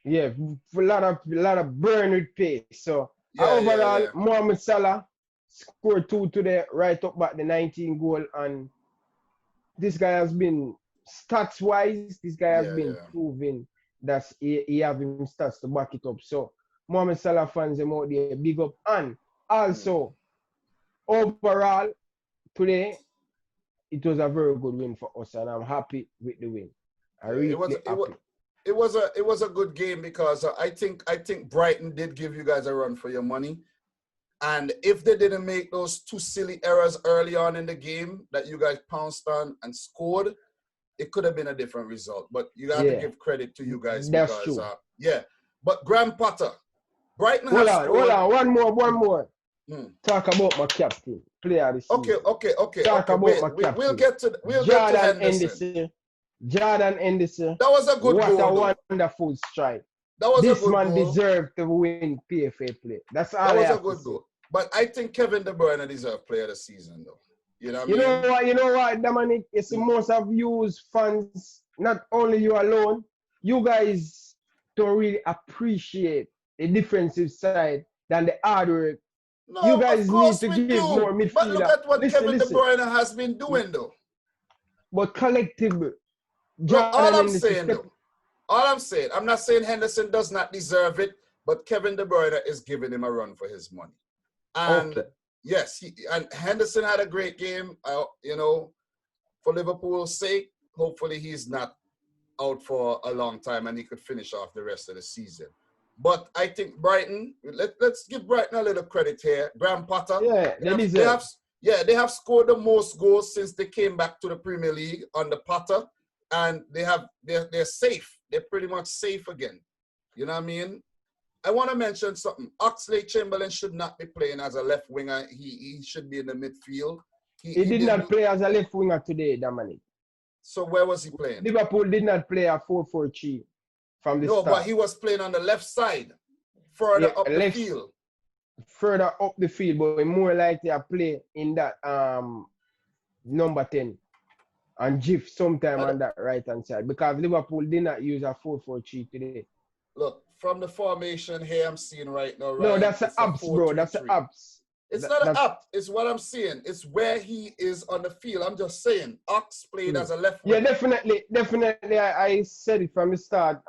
Yeah, a lot of burn with pace. So Overall, Mohamed Salah scored 2 today, right up back the 19 goal, and this guy has been stats-wise, this guy has been proving that he have him stats to back it up. So Mohamed Salah fans them out there, big up. And also, overall, today, it was a very good win for us, and I'm happy with the win. It was a good game because I think Brighton did give you guys a run for your money. And if they didn't make those 2 silly errors early on in the game that you guys pounced on and scored, it could have been a different result. But you have to give credit to you guys. That's because, true. But Graham Potter, Brighton hold on. One more. Talk about my captain, player this season. Okay. Talk about my captain. We'll get to Henderson. Jordan Henderson. That was a good goal. What a wonderful strike. This man deserved to win PFA play. That's all that was a good goal. But I think Kevin De Bruyne deserved player of the season, though. You know what, Dominic? It's the most of used fans, not only you alone. You guys don't really appreciate the defensive side than the hard work. No, you guys need to give more midfielder. But look at what Kevin De Bruyne has been doing, though. But collectively, all I'm saying, I'm not saying Henderson does not deserve it, but Kevin De Bruyne is giving him a run for his money. And yes, and Henderson had a great game, for Liverpool's sake. Hopefully he's not out for a long time and he could finish off the rest of the season. But I think Brighton, let's give Brighton a little credit here. Graham Potter, they have scored the most goals since they came back to the Premier League under Potter, and they're safe. They're pretty much safe again. You know what I mean? I want to mention something. Oxlade-Chamberlain should not be playing as a left winger. He should be in the midfield. He did not play as a left winger today, Dominic. So where was he playing? Liverpool did not play a 4-4-3 from the start. No, but he was playing on the left side, further up the field. Further up the field, but more likely I play in that number 10 and Jiff sometime on that right-hand side, because Liverpool did not use a 4-4-3 today. Look, from the formation here I'm seeing right now, no, that's the ups, bro. That's the ups. It's not an up. It's what I'm saying. It's where he is on the field. I'm just saying. Ox played as a left winger. Yeah, definitely. I said it from the start.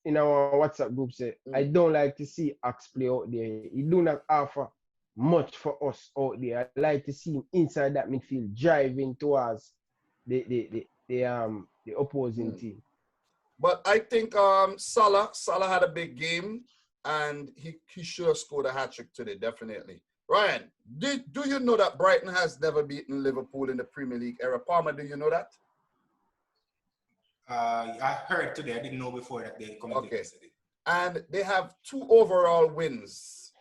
In our WhatsApp group, I don't like to see Ox play out there. He do not offer much for us out there. I like to see him inside that midfield, driving towards the opposing team. But I think Salah had a big game, and he should have scored a hat-trick today, definitely. Ryan, do you know that Brighton has never beaten Liverpool in the Premier League era? Palmer, do you know that? I heard today. I didn't know before that they commented yesterday. And they have 2 overall wins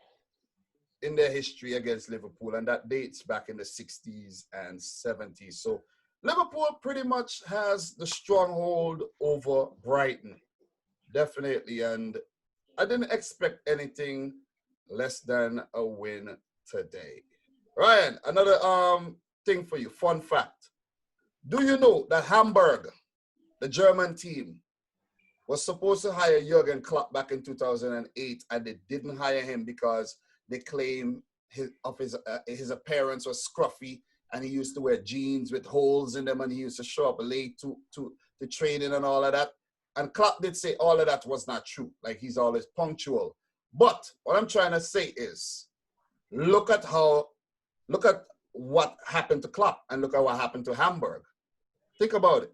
in their history against Liverpool, and that dates back in the 60s and 70s. So Liverpool pretty much has the stronghold over Brighton, definitely. And I didn't expect anything less than a win today. Ryan, another thing for you, fun fact. Do you know that Hamburg, the German team, was supposed to hire Jurgen Klopp back in 2008, and they didn't hire him because they claim his appearance was scruffy, and he used to wear jeans with holes in them, and he used to show up late to training and all of that. And Klopp did say all of that was not true. Like, he's always punctual. But what I'm trying to say is, look at what happened to Klopp and look at what happened to Hamburg. Think about it.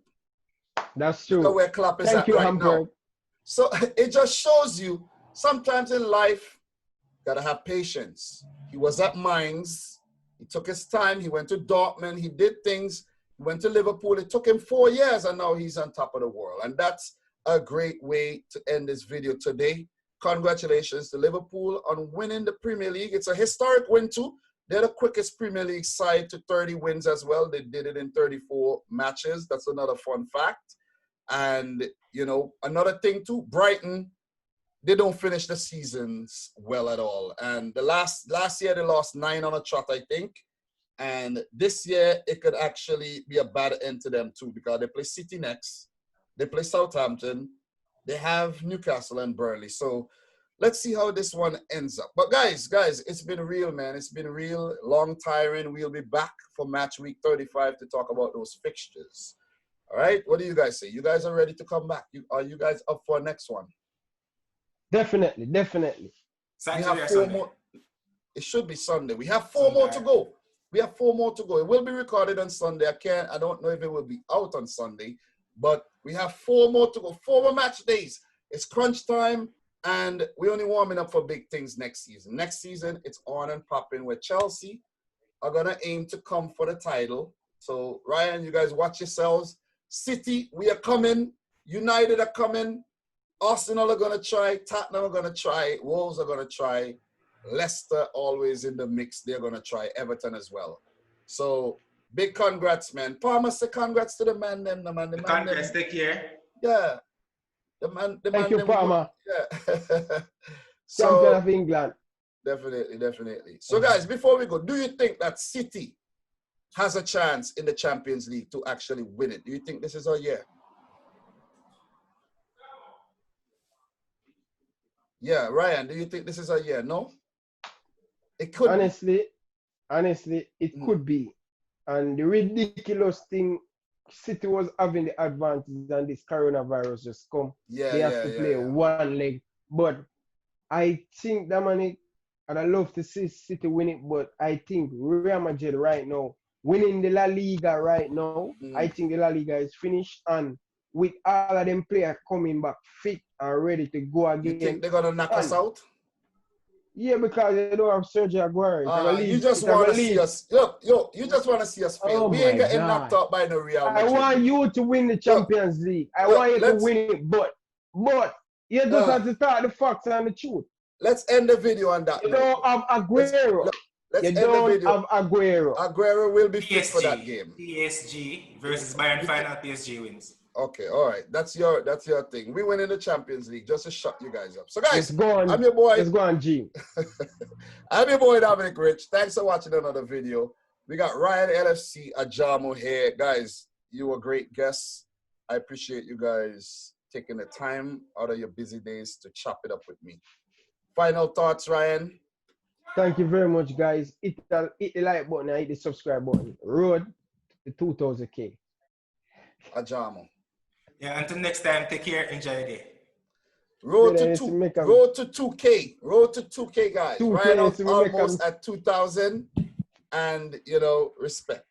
That's true. Look at where Klopp is at right now. So it just shows you, sometimes in life, you gotta have patience. He was at Mainz. He took his time. He went to Dortmund. He did things. He went to Liverpool. It took him 4 years, and now he's on top of the world. And that's a great way to end this video today. Congratulations to Liverpool on winning the Premier League. It's a historic win too. They're the quickest Premier League side to 30 wins as well. They did it in 34 matches. That's another fun fact. And, another thing too, Brighton, they don't finish the seasons well at all. And the last year, they lost 9 on a trot, I think. And this year, it could actually be a bad end to them too, because they play City next. They play Southampton. They have Newcastle and Burnley. So let's see how this one ends up. But guys, it's been real, man. It's been real, long, tiring. We'll be back for match week 35 to talk about those fixtures. All right, what do you guys say? You guys are ready to come back? Are you guys up for next one? Definitely. We have 4 more. It should be Sunday. We have 4 more to go. It will be recorded on Sunday. I don't know if it will be out on Sunday, but we have 4 more to go. 4 more match days. It's crunch time, and we're only warming up for big things next season. Next season, it's on and popping where Chelsea are going to aim to come for the title. So, Ryan, you guys watch yourselves. City, we are coming. United are coming. Arsenal are going to try. Tottenham are going to try. Wolves are going to try. Leicester always in the mix. They're going to try. Everton as well. So, big congrats, man. Palmer, say congrats to the man. Congrats, take care. Yeah. Thank you, Palmer. Yeah. Champion of England. Definitely. So, guys, before we go, do you think that City has a chance in the Champions League to actually win it? Do you think this is our year? Yeah, Ryan, do you think this is our year? No? It could honestly, it could be. And the ridiculous thing, City was having the advantage and this coronavirus just come. They have to play one leg. But I think, Dominic, and I love to see City win it, but I think Real Madrid right now, winning the La Liga right now, I think the La Liga is finished. And with all of them players coming back fit and ready to go again. You think they're going to knock us out? Yeah, because they don't have Sergio Aguero. You just want to see us. You just want to see us fail. We ain't getting knocked out by the Real Madrid. I want you to win the Champions League. I want you to win it, but you just have to start the facts and the truth. Let's end the video on that. You don't have Aguero. Let's you end the don't video. have Aguero. Aguero will be fit for that game. PSG versus Bayern final. PSG wins. Okay, all right. That's your thing. We win in the Champions League just to shut you guys up. So guys, I'm your boy. Let's go on, G. I'm your boy Dominic Rich. Thanks for watching another video. We got Ryan LFC Ajamo here. Guys, you were great guests. I appreciate you guys taking the time out of your busy days to chop it up with me. Final thoughts, Ryan? Thank you very much, guys. Hit the like button and hit the subscribe button. Road to 2,000K. Ajamo. Yeah, until next time, take care, enjoy the day. Road to 2K. Road to 2K, guys. 2K, Right now, almost at 2,000. And, respect.